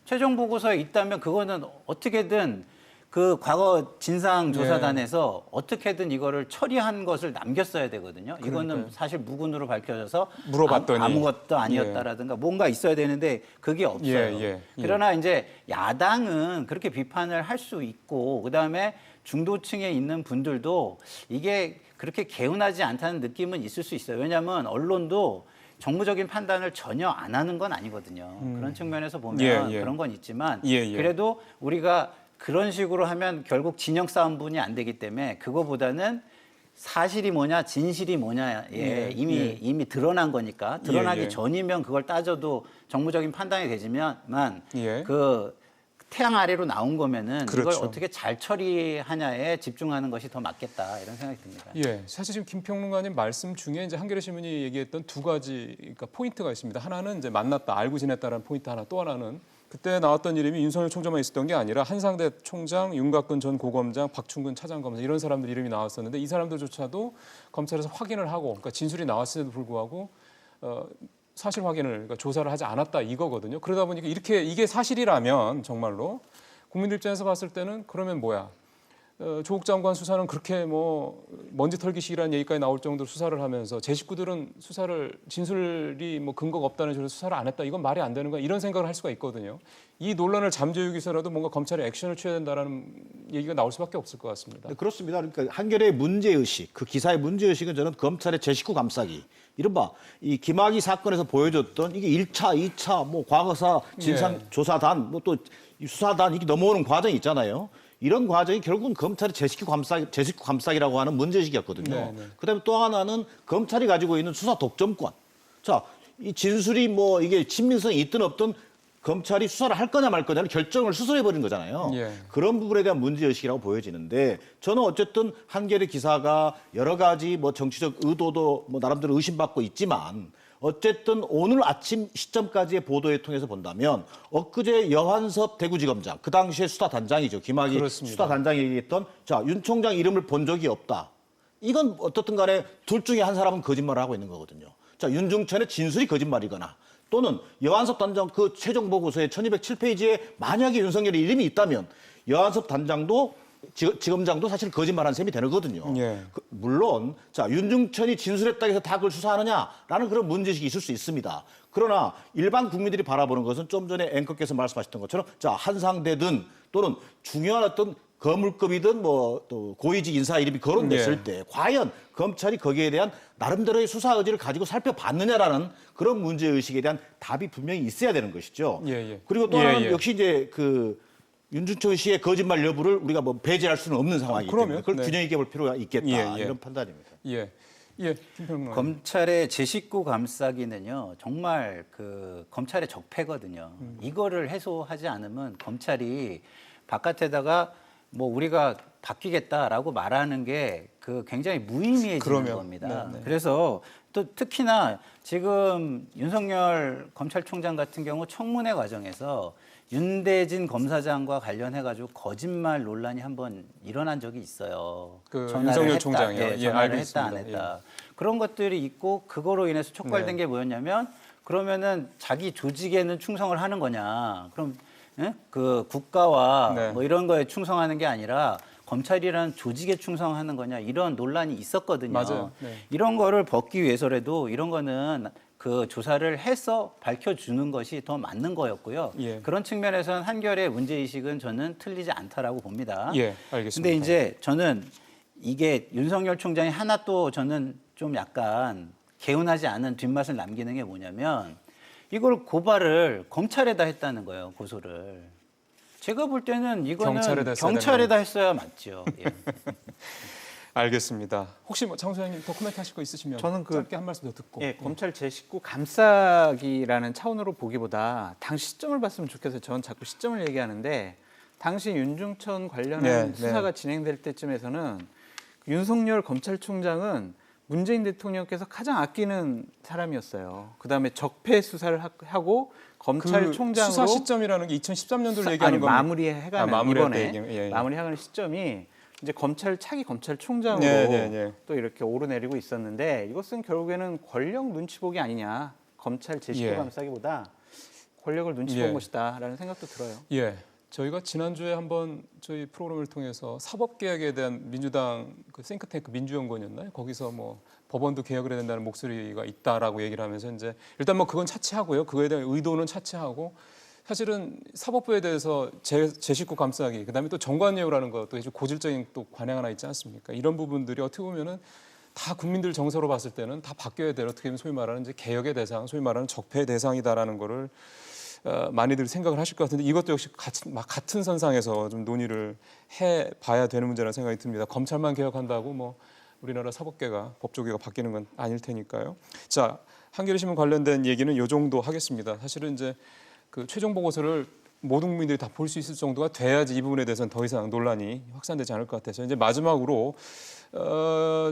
최종 보고서에 있다면 그거는 어떻게든 그 과거 진상조사단에서 어떻게든 이거를 처리한 것을 남겼어야 되거든요. 이거는 그러니까요. 사실 무근으로 밝혀져서 물어봤더니. 아무것도 아니었다라든가 뭔가 있어야 되는데 그게 없어요. 예. 그러나 이제 야당은 그렇게 비판을 할 수 있고 그다음에 중도층에 있는 분들도 이게 그렇게 개운하지 않다는 느낌은 있을 수 있어요. 왜냐하면 언론도 정무적인 판단을 전혀 안 하는 건 아니거든요. 그런 측면에서 보면 예. 그런 건 있지만 예. 그래도 우리가 그런 식으로 하면 결국 진영 싸움분이 안 되기 때문에 그거보다는 사실이 뭐냐 진실이 뭐냐에 이미 드러난 거니까 드러나기 예. 전이면 그걸 따져도 정무적인 판단이 되지만 예. 그 태양 아래로 나온 거면은 그렇죠. 이걸 어떻게 잘 처리하냐에 집중하는 것이 더 맞겠다 이런 생각이 듭니다. 예, 사실 지금 김평론가님 말씀 중에 이제 한겨레 신문이 얘기했던 두 가지 그러니까 포인트가 있습니다. 하나는 이제 만났다, 알고 지냈다라는 포인트 하나, 또 하나는 그때 나왔던 이름이 윤석열 총장만 있었던 게 아니라 한상대 총장, 윤곽근 전 고검장, 박충근 차장검사 이런 사람들 이름이 나왔었는데 이 사람들조차도 검찰에서 확인을 하고 그러니까 진술이 나왔음에도 불구하고 사실 확인을 그러니까 조사를 하지 않았다 이거거든요. 그러다 보니까 이게 사실이라면 정말로 국민들 입장에서 봤을 때는 그러면 뭐야? 조국 장관 수사는 그렇게 뭐 먼지 털기식이라는 얘기까지 나올 정도로 수사를 하면서 제 식구들은 진술이 뭐 근거가 없다는 식으로 수사를 안 했다. 이건 말이 안 되는 거야. 이런 생각을 할 수가 있거든요. 이 논란을 잠재우기 위해서라도 뭔가 검찰이 액션을 취해야 된다는 얘기가 나올 수밖에 없을 것 같습니다. 네, 그렇습니다. 그러니까 한겨레의 문제의식, 그 기사의 문제의식은 저는 검찰의 제 식구 감싸기. 이른바 이 김학의 사건에서 보여줬던 이게 1차, 2차, 뭐 과거사 진상조사단, 뭐 또 수사단 이렇게 넘어오는 과정이 있잖아요. 이런 과정이 결국은 검찰의 제 식구 감싸기라고 하는 문제의식이었거든요. 네. 그다음에 또 하나는 검찰이 가지고 있는 수사 독점권. 자, 이 진술이 뭐 이게 친밀성이 있든 없든 검찰이 수사를 할 거냐 말 거냐를 결정을 스스로 해버린 거잖아요. 예. 그런 부분에 대한 문제의식이라고 보여지는데 저는 어쨌든 한겨레 기사가 여러 가지 뭐 정치적 의도도 뭐 나름대로 의심받고 있지만 어쨌든 오늘 아침 시점까지의 보도에 통해서 본다면 엊그제 여한섭 대구지검장 그 당시에 수사단장이죠. 김학의 그렇습니다. 수사단장이 얘기했던 자, 윤 총장 이름을 본 적이 없다. 이건 어떻든 간에 둘 중에 한 사람은 거짓말을 하고 있는 거거든요. 자, 윤중천의 진술이 거짓말이거나 또는 여한섭 단장 그 최종 보고서의 1207페이지에 만약에 윤석열의 이름이 있다면 여한섭 단장도 지검장도 사실 거짓말한 셈이 되는 거거든요. 예. 물론 자 윤중천이 진술했다고 해서 다 그걸 수사하느냐라는 그런 문제식이 있을 수 있습니다. 그러나 일반 국민들이 바라보는 것은 좀 전에 앵커께서 말씀하셨던 것처럼 자 한상대든 또는 중요한 어떤 거물급이든 뭐 또 고위직 인사 이름이 거론됐을 예. 때 과연 검찰이 거기에 대한 나름대로의 수사 의지를 가지고 살펴봤느냐라는 그런 문제 의식에 대한 답이 분명히 있어야 되는 것이죠. 예, 예. 그리고 또 예, 하나는 예. 역시 이제 그 윤준초 씨의 거짓말 여부를 우리가 뭐 배제할 수는 없는 상황이기 그럼요. 때문에 그걸 네. 균형 있게 볼 필요가 있겠다 예, 예. 이런 판단입니다. 예, 예, 김평론. 검찰의 제 식구 감싸기는요 정말 그 검찰의 적폐거든요. 이거를 해소하지 않으면 검찰이 바깥에다가 뭐 우리가 바뀌겠다라고 말하는 게 그 굉장히 무의미해지는 그러면, 겁니다. 네, 네. 그래서 또 특히나 지금 윤석열 검찰총장 같은 경우 청문회 과정에서 윤대진 검사장과 관련해가지고 거짓말 논란이 한번 일어난 적이 있어요. 그 전화를 윤석열 했다, 총장이요? 예, 예, 전화를 알고 했다 안 있습니다. 했다. 그런 것들이 있고 그거로 인해서 촉발된 네. 게 뭐였냐면 그러면은 자기 조직에는 충성을 하는 거냐? 그럼 예? 그 국가와 네. 뭐 이런 거에 충성하는 게 아니라 검찰이라는 조직에 충성하는 거냐 이런 논란이 있었거든요. 맞아요. 네. 이런 거를 벗기 위해서라도 이런 거는 그 조사를 해서 밝혀주는 것이 더 맞는 거였고요. 예. 그런 측면에서는 한결의 문제의식은 저는 틀리지 않다라고 봅니다. 예, 알겠습니다. 근데 이제 저는 이게 윤석열 총장이 하나 또 저는 좀 약간 개운하지 않은 뒷맛을 남기는 게 뭐냐면 이걸 고발을 검찰에다 했다는 거예요, 고소를. 제가 볼 때는 이거는 경찰에다 했어야 경찰에다 했어야 맞죠. 예. 알겠습니다. 혹시 뭐 장 소장님 더 코멘트 하실 거 있으시면 저는 그- 짧게 한 말씀 더 듣고. 예, 검찰 제 식구 감싸기라는 차원으로 보기보다 당시 시점을 봤으면 좋겠어요. 저는 자꾸 시점을 얘기하는데 당시 윤중천 관련한 네, 수사가 네. 진행될 때쯤에서는 윤석열 검찰총장은 문재인 대통령께서 가장 아끼는 사람이었어요. 그다음에 적폐 수사를 하고 검찰총장으로 수사 시점이라는 게 2013년도를 얘기하는 아니, 겁니다. 마무리해가는 마무리할 때 이번에 얘기- 예, 예. 마무리해가는 시점이 이제 차기 검찰총장으로 네, 네, 네. 또 이렇게 오르내리고 있었는데 이것은 결국에는 권력 눈치 보기 아니냐. 검찰 제식구 예. 감싸기보다 권력을 눈치 예. 본 것이다라는 생각도 들어요. 예. 저희가 지난주에 한번 저희 프로그램을 통해서 사법개혁에 대한 민주당 그 싱크탱크 민주연구원이었나요? 거기서 뭐 법원도 개혁을 해야 된다는 목소리가 있다라고 얘기를 하면서 이제 일단 뭐 그건 차치하고요. 그거에 대한 의도는 차치하고 사실은 사법부에 대해서 제 식구 감싸기 그다음에 또 정관예우라는 것도 아주 고질적인 또 관행 하나 있지 않습니까? 이런 부분들이 어떻게 보면은 다 국민들 정서로 봤을 때는 다 바뀌어야 될 어떻게 보면 소위 말하는 이제 개혁의 대상, 소위 말하는 적폐의 대상이다라는 거를 많이들 생각을 하실 것 같은데 이것도 역시 같은 선상에서 좀 논의를 해봐야 되는 문제라는 생각이 듭니다. 검찰만 개혁한다고 뭐 우리나라 사법계가 법조계가 바뀌는 건 아닐 테니까요. 자, 한겨레 신문 관련된 얘기는 이 정도 하겠습니다. 사실은 이제 그 최종 보고서를 모든 국민들이 다 볼 수 있을 정도가 돼야지 이 부분에 대해서는 더 이상 논란이 확산되지 않을 것 같아서 이제 마지막으로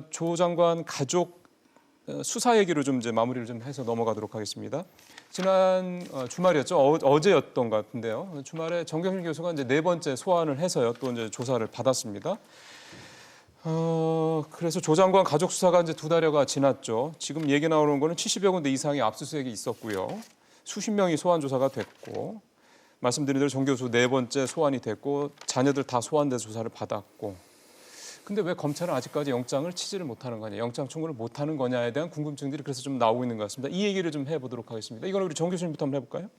조 장관 가족 수사 얘기로 좀 이제 마무리를 좀 해서 넘어가도록 하겠습니다. 지난 주말이었죠. 어제였던 것 같은데요. 주말에 정경심 교수가 이제 4번째 소환을 해서요. 또 이제 조사를 받았습니다. 그래서 조 장관 가족 수사가 이제 2달여가 지났죠. 지금 얘기 나오는 거는 70여 군데 이상의 압수수색이 있었고요. 수십 명이 소환 조사가 됐고 말씀드린 대로 정 교수 4번째 소환이 됐고 자녀들 다 소환돼서 조사를 받았고. 근데 왜 검찰은 아직까지 영장을 치지를 못하는 거냐, 영장 청구를 못하는 거냐에 대한 궁금증들이 그래서 좀 나오고 있는 것 같습니다. 이 얘기를 좀 해보도록 하겠습니다. 이건 우리 정 교수님부터 한번 해볼까요?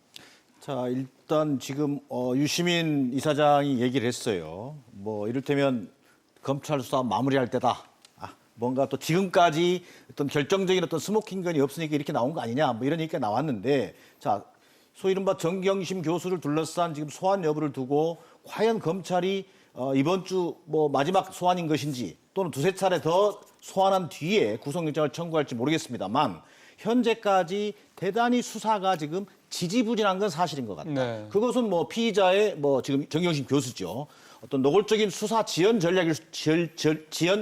자, 일단 지금 유시민 이사장이 얘기를 했어요. 뭐 이를테면 검찰 수사 마무리할 때다. 뭔가 또 지금까지 어떤 결정적인 어떤 스모킹건이 없으니까 이렇게 나온 거 아니냐, 뭐 이런 얘기가 나왔는데, 자, 소위 이른바 정경심 교수를 둘러싼 지금 소환 여부를 두고 과연 검찰이 이번 주 뭐 마지막 소환인 것인지 또는 2-3차례 더 소환한 뒤에 구속영장을 청구할지 모르겠습니다만 현재까지 대단히 수사가 지금 지지부진한 건 사실인 것 같다. 네. 그것은 뭐 피의자의 뭐 지금 정경심 교수죠. 어떤 노골적인 수사 지연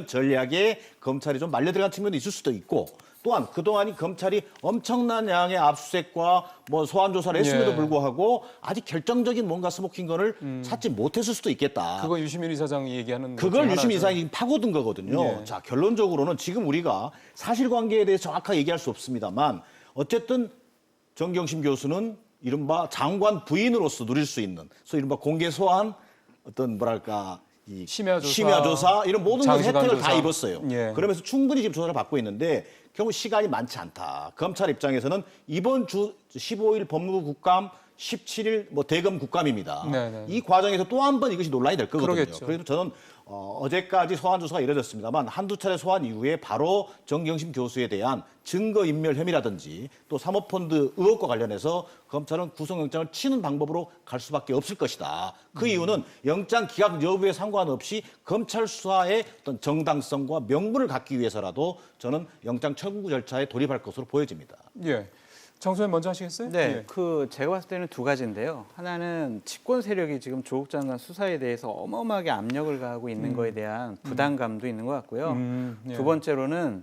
전략에 검찰이 좀 말려 들어간 측면도 있을 수도 있고 또한 그동안이 검찰이 엄청난 양의 압수수색과 뭐 소환 조사를 했음에도 예. 불구하고 아직 결정적인 뭔가 스모킹건을 찾지 못했을 수도 있겠다. 그거 유시민 이사장이 얘기하는 것 그걸 중에 유시민 하나죠. 이사장이 파고든 거거든요. 예. 자, 결론적으로는 지금 우리가 사실관계에 대해서 정확하게 얘기할 수 없습니다만 어쨌든 정경심 교수는 이른바 장관 부인으로서 누릴 수 있는 소위 이른바 공개 소환 어떤 뭐랄까 이 심야 조사, 이런 모든 것 장시간 혜택을 다 조사. 입었어요. 예. 그러면서 충분히 지금 조사를 받고 있는데 경우 시간이 많지 않다. 검찰 입장에서는 이번 주 15일 법무부 국감 17일 뭐 대검 국감입니다. 네네. 이 과정에서 또 한 번 이것이 논란이 될 거거든요. 그러겠죠. 그래서 저는 어제까지 소환 조사가 이뤄졌습니다만 한두 차례 소환 이후에 바로 정경심 교수에 대한 증거인멸 혐의라든지 또 사모펀드 의혹과 관련해서 검찰은 구속영장을 치는 방법으로 갈 수밖에 없을 것이다. 그 이유는 영장 기각 여부에 상관없이 검찰 수사의 어떤 정당성과 명분을 갖기 위해서라도 저는 영장 청구 절차에 돌입할 것으로 보여집니다. 예. 장소연 먼저 하시겠어요? 네, 예. 제가 봤을 때는 두 가지인데요. 하나는 집권 세력이 지금 조국 장관 수사에 대해서 어마어마하게 압력을 가하고 있는 거에 대한 부담감도 있는 것 같고요. 예. 두 번째로는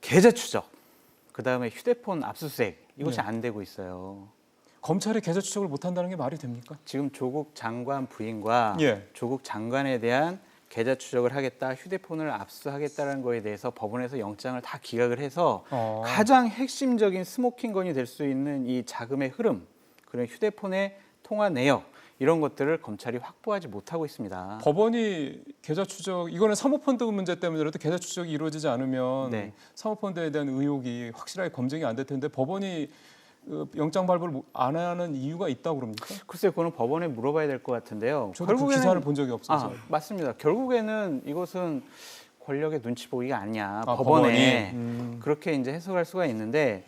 계좌 추적, 그 다음에 휴대폰 압수수색 이것이 네. 안 되고 있어요. 검찰이 계좌 추적을 못한다는 게 말이 됩니까? 지금 조국 장관 부인과 예. 조국 장관에 대한 계좌 추적을 하겠다, 휴대폰을 압수하겠다는 거에 대해서 법원에서 영장을 다 기각을 해서 가장 핵심적인 스모킹건이 될 수 있는 이 자금의 흐름, 그리고 휴대폰의 통화 내역 이런 것들을 검찰이 확보하지 못하고 있습니다. 법원이 계좌 추적, 이거는 사모펀드 문제 때문에라도 계좌 추적이 이루어지지 않으면 네. 사모펀드에 대한 의혹이 확실하게 검증이 안 될 텐데 법원이 영장 발부를 안 하는 이유가 있다고 그럽니까? 글쎄요, 그거는 법원에 물어봐야 될 것 같은데요. 저도 그 기사를 본 적이 없어서. 맞습니다. 결국에는 이것은 권력의 눈치 보기가 아니냐. 아, 법원에 법원이? 그렇게 이제 해석할 수가 있는데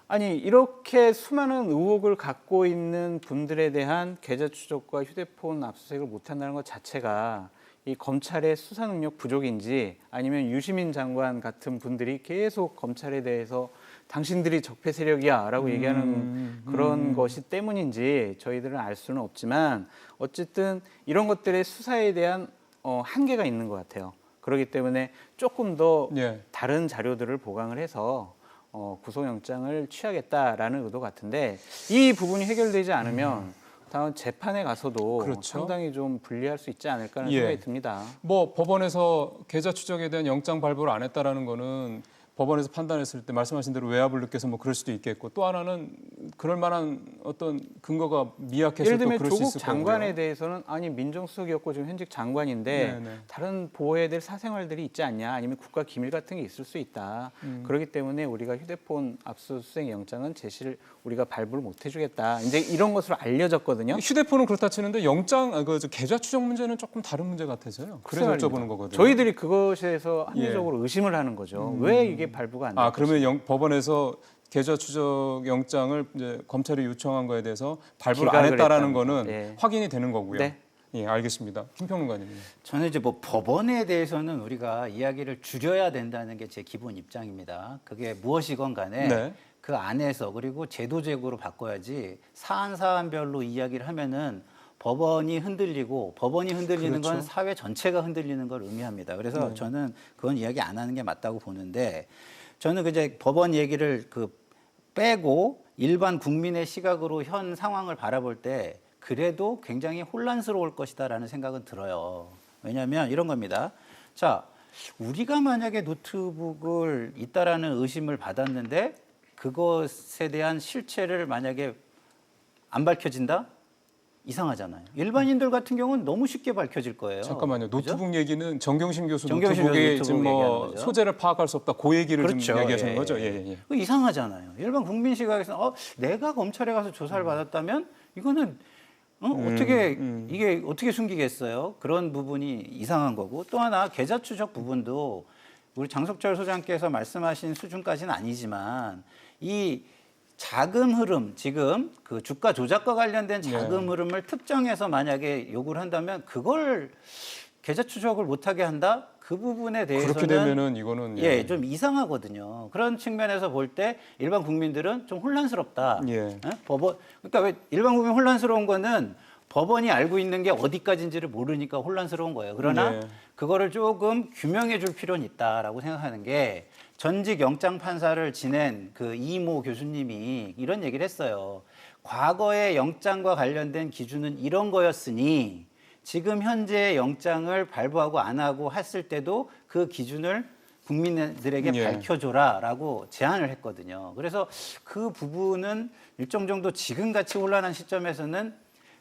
아니 이렇게 수많은 의혹을 갖고 있는 분들에 대한 계좌 추적과 휴대폰 압수수색을 못한다는 것 자체가 이 검찰의 수사 능력 부족인지 아니면 유시민 장관 같은 분들이 계속 검찰에 대해서 당신들이 적폐 세력이야라고 얘기하는 그런 것이 때문인지 저희들은 알 수는 없지만 어쨌든 이런 것들의 수사에 대한 한계가 있는 것 같아요. 그렇기 때문에 조금 더 예. 다른 자료들을 보강을 해서 구속영장을 취하겠다라는 의도 같은데 이 부분이 해결되지 않으면 다음 재판에 가서도 그렇죠. 상당히 좀 불리할 수 있지 않을까 하는 예. 생각이 듭니다. 뭐 법원에서 계좌 추적에 대한 영장 발부를 안 했다라는 거는 법원에서 판단했을 때 말씀하신 대로 외압을 느껴서 뭐 그럴 수도 있겠고 또 하나는 그럴 만한 어떤 근거가 미약해서 예를 또 들면 그럴 수 조국 있을 장관에 거고요. 대해서는 아니 민정수석이었고 지금 현직 장관인데 네네. 다른 보호해야 될 사생활들이 있지 않냐 아니면 국가 기밀 같은 게 있을 수 있다. 그렇기 때문에 우리가 휴대폰 압수수색 영장은 제시를 우리가 발부를 못 해주겠다. 이제 이런 것으로 알려졌거든요. 휴대폰은 그렇다 치는데 영장 계좌 추적 문제는 조금 다른 문제 같아서요. 그래서 여쭤보는 거거든요. 저희들이 그것에서 예. 합리적으로 의심을 하는 거죠. 왜 이게 발부가 안 될까? 그러면 법원에서 계좌 추적 영장을 이제 검찰이 요청한 거에 대해서 발부를 안 기각을 했다라는 했다는 거는 거. 예. 확인이 되는 거고요. 네. 예, 알겠습니다. 김평론가님. 저는 이제 뭐 법원에 대해서는 우리가 이야기를 줄여야 된다는 게 제 기본 입장입니다. 그게 무엇이건 간에 네. 그 안에서 그리고 제도적으로 바꿔야지 사안별로 이야기를 하면은 법원이 흔들리고 법원이 흔들리는 건 그렇죠. 사회 전체가 흔들리는 걸 의미합니다. 그래서 저는 그건 이야기 안 하는 게 맞다고 보는데 저는 이제 법원 얘기를 빼고 일반 국민의 시각으로 현 상황을 바라볼 때 그래도 굉장히 혼란스러울 것이다라는 생각은 들어요. 왜냐하면 이런 겁니다. 자, 우리가 만약에 노트북을 있다라는 의심을 받았는데 그것에 대한 실체를 만약에 안 밝혀진다? 이상하잖아요. 일반인들 같은 경우는 너무 쉽게 밝혀질 거예요. 잠깐만요. 그죠? 노트북 얘기는 정경심 교수 정경심 노트북에 교수 지금 노트북 얘기하는 뭐 거죠. 소재를 파악할 수 없다. 그 얘기를 그렇죠. 지금 얘기하시는 예, 거죠? 예. 예, 예. 그거 이상하잖아요. 일반 국민 시각에서 내가 검찰에 가서 조사를 받았다면 이거는 어떻게 이게 어떻게 숨기겠어요? 그런 부분이 이상한 거고 또 하나 계좌 추적 부분도 우리 장석철 소장께서 말씀하신 수준까지는 아니지만 이 자금 흐름 지금 그 주가 조작과 관련된 자금 흐름을 특정해서 만약에 요구를 한다면 그걸 계좌 추적을 못하게 한다? 그 부분에 대해서는 그렇게 되면은 이거는 예, 좀 이상하거든요. 그런 측면에서 볼 때 일반 국민들은 좀 혼란스럽다. 예. 법원 그러니까 왜 일반 국민 혼란스러운 거는 법원이 알고 있는 게 어디까지인지를 모르니까 혼란스러운 거예요. 그러나 예. 그거를 조금 규명해 줄 필요는 있다라고 생각하는 게 전직 영장 판사를 지낸 그 이모 교수님이 이런 얘기를 했어요. 과거의 영장과 관련된 기준은 이런 거였으니 지금 현재 영장을 발부하고 안 하고 했을 때도 그 기준을 국민들에게 예. 밝혀줘라라고 제안을 했거든요. 그래서 그 부분은 일정 정도 지금같이 혼란한 시점에서는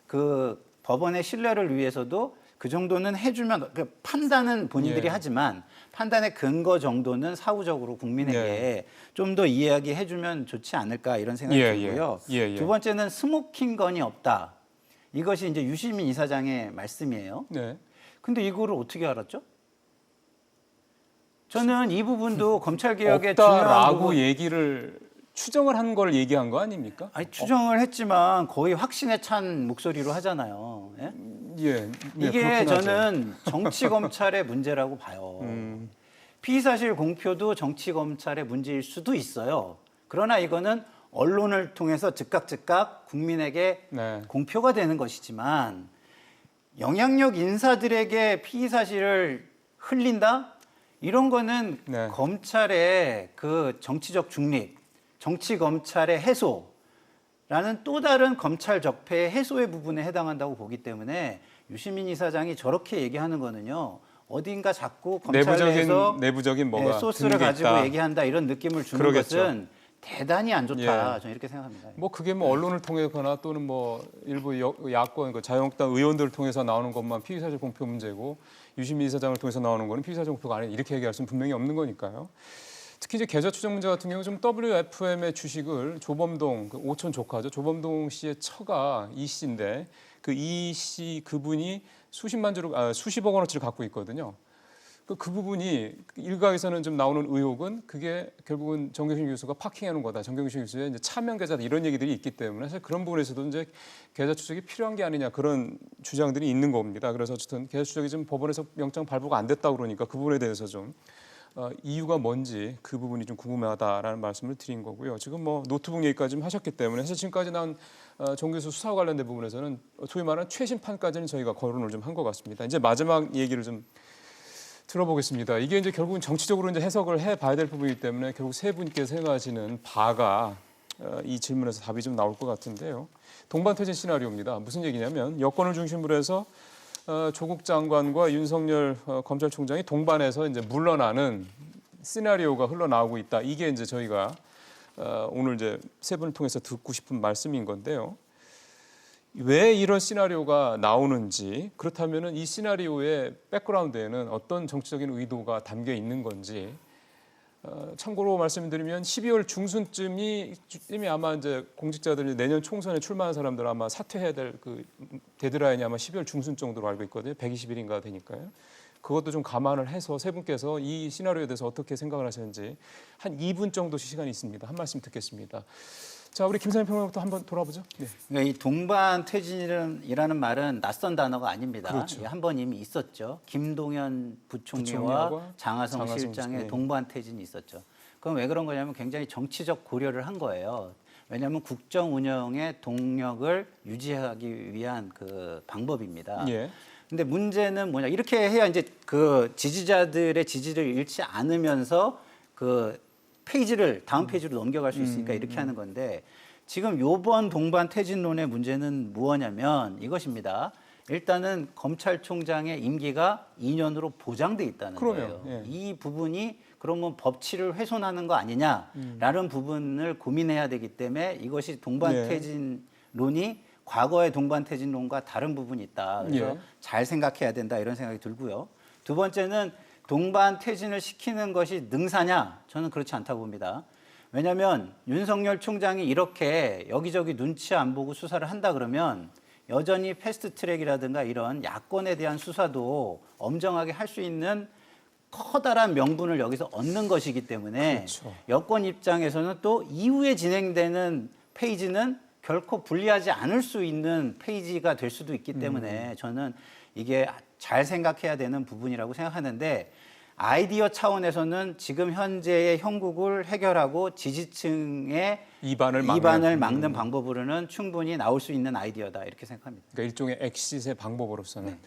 그 법원의 신뢰를 위해서도 그 정도는 해주면 그 판단은 본인들이 예. 하지만 판단의 근거 정도는 사후적으로 국민에게 예. 좀 더 이야기해주면 좋지 않을까 이런 생각이 예, 들고요. 예. 예, 예. 두 번째는 스모킹건이 없다. 이것이 이제 유시민 이사장의 말씀이에요. 네. 근데 이거를 어떻게 알았죠? 저는 이 부분도 검찰 개혁의 없다라고 중요한 부분. 얘기를 추정을 한 걸 얘기한 거 아닙니까? 아니 추정을 했지만 거의 확신에 찬 목소리로 하잖아요. 예? 예. 이게 그렇긴 하죠. 저는 정치 검찰의 문제라고 봐요. 피의사실 공표도 정치 검찰의 문제일 수도 있어요. 그러나 이거는 언론을 통해서 즉각 국민에게 네. 공표가 되는 것이지만 영향력 인사들에게 피의사실을 흘린다? 이런 거는 네. 검찰의 그 정치적 중립, 정치 검찰의 해소라는 또 다른 검찰 적폐의 해소의 부분에 해당한다고 보기 때문에 유시민 이사장이 저렇게 얘기하는 거는요. 어딘가 자꾸 검찰에서 내부적인 뭐가 예, 소스를 드는 게 가지고 있다. 얘기한다 이런 느낌을 주는 그러겠죠. 것은 대단히 안 좋다. 예. 저는 이렇게 생각합니다. 뭐 그게 뭐 언론을 통해거나 또는 뭐 일부 야권 그 자유한국당 의원들을 통해서 나오는 것만 피의사실 공표 문제고 유시민 이사장을 통해서 나오는 거는 피의사실 공표가 아니다 이렇게 얘기할 수는 분명히 없는 거니까요. 특히 이제 계좌 추적 문제 같은 경우 좀 WFM의 주식을 조범동 그 오촌 조카죠 조범동 씨의 처가 이 씨인데 그 이 씨 그분이 수십억 원어치를 갖고 있거든요. 그 부분이 일각에서는 좀 나오는 의혹은 그게 결국은 정경심 교수가 파킹하는 거다. 정경심 교수의 이제 차명 계좌다 이런 얘기들이 있기 때문에 사실 그런 부분에서도 이제 계좌 추적이 필요한 게 아니냐 그런 주장들이 있는 겁니다. 그래서 어쨌든 계좌 추적이 좀 법원에서 영장 발부가 안 됐다 그러니까 그 부분에 대해서 좀 이유가 뭔지 그 부분이 좀 궁금하다라는 말씀을 드린 거고요. 지금 뭐 노트북 얘기까지 좀 하셨기 때문에 사실 지금까지 나온 정 교수 수사와 관련된 부분에서는 소위 말하는 최신판까지는 저희가 거론을 좀 한 것 같습니다. 이제 마지막 얘기를 좀 들어보겠습니다. 이게 이제 결국은 정치적으로 이제 해석을 해봐야 될 부분이기 때문에 결국 세 분께서 생각하시는 바가 이 질문에서 답이 좀 나올 것 같은데요. 동반퇴진 시나리오입니다. 무슨 얘기냐면 여권을 중심으로 해서 조국 장관과 윤석열 검찰총장이 동반해서 이제 물러나는 시나리오가 흘러나오고 있다. 이게 이제 저희가 오늘 이제 세 분을 통해서 듣고 싶은 말씀인 건데요. 왜 이런 시나리오가 나오는지 그렇다면은 이 시나리오의 백그라운드에는 어떤 정치적인 의도가 담겨 있는 건지 참고로 말씀드리면 12월 중순쯤이 아마 이제 공직자들이 내년 총선에 출마한 사람들 아마 사퇴해야 될 그 데드라인이 아마 12월 중순 정도로 알고 있거든요. 120일인가 되니까요. 그것도 좀 감안을 해서 세 분께서 이 시나리오에 대해서 어떻게 생각을 하시는지 한 2분 정도 시간이 있습니다. 한 말씀 듣겠습니다. 자, 우리 김상현 평론가부터 한번 돌아보죠. 네. 그러니까 이 동반퇴진이라는 말은 낯선 단어가 아닙니다. 그렇죠. 한 번 이미 있었죠. 김동연 부총리와 장하성 실장의 동반퇴진이 있었죠. 그럼 왜 그런 거냐면 굉장히 정치적 고려를 한 거예요. 왜냐하면 국정 운영의 동력을 유지하기 위한 그 방법입니다. 예. 근데 문제는 뭐냐? 이렇게 해야 이제 그 지지자들의 지지를 잃지 않으면서 그 페이지를 다음 페이지로 넘겨갈 수 있으니까 이렇게 하는 건데 지금 요번 동반퇴진론의 문제는 무엇냐면 이것입니다. 일단은 검찰총장의 임기가 2년으로 보장돼 있다는 거예요. 예. 이 부분이 그러면 법치를 훼손하는 거 아니냐라는 부분을 고민해야 되기 때문에 이것이 동반퇴진론이 과거의 동반퇴진론과 다른 부분이 있다. 그래서 예. 잘 생각해야 된다 이런 생각이 들고요. 두 번째는 동반퇴진을 시키는 것이 능사냐? 저는 그렇지 않다고 봅니다. 왜냐하면 윤석열 총장이 이렇게 여기저기 눈치 안 보고 수사를 한다 그러면 여전히 패스트트랙이라든가 이런 야권에 대한 수사도 엄정하게 할 수 있는 커다란 명분을 여기서 얻는 것이기 때문에 그렇죠. 여권 입장에서는 또 이후에 진행되는 페이지는 결코 불리하지 않을 수 있는 페이지가 될 수도 있기 때문에 저는 이게 잘 생각해야 되는 부분이라고 생각하는데 아이디어 차원에서는 지금 현재의 형국을 해결하고 지지층의 이반을 막는 방법으로는 충분히 나올 수 있는 아이디어다 이렇게 생각합니다. 그러니까 일종의 엑시트의 방법으로서는.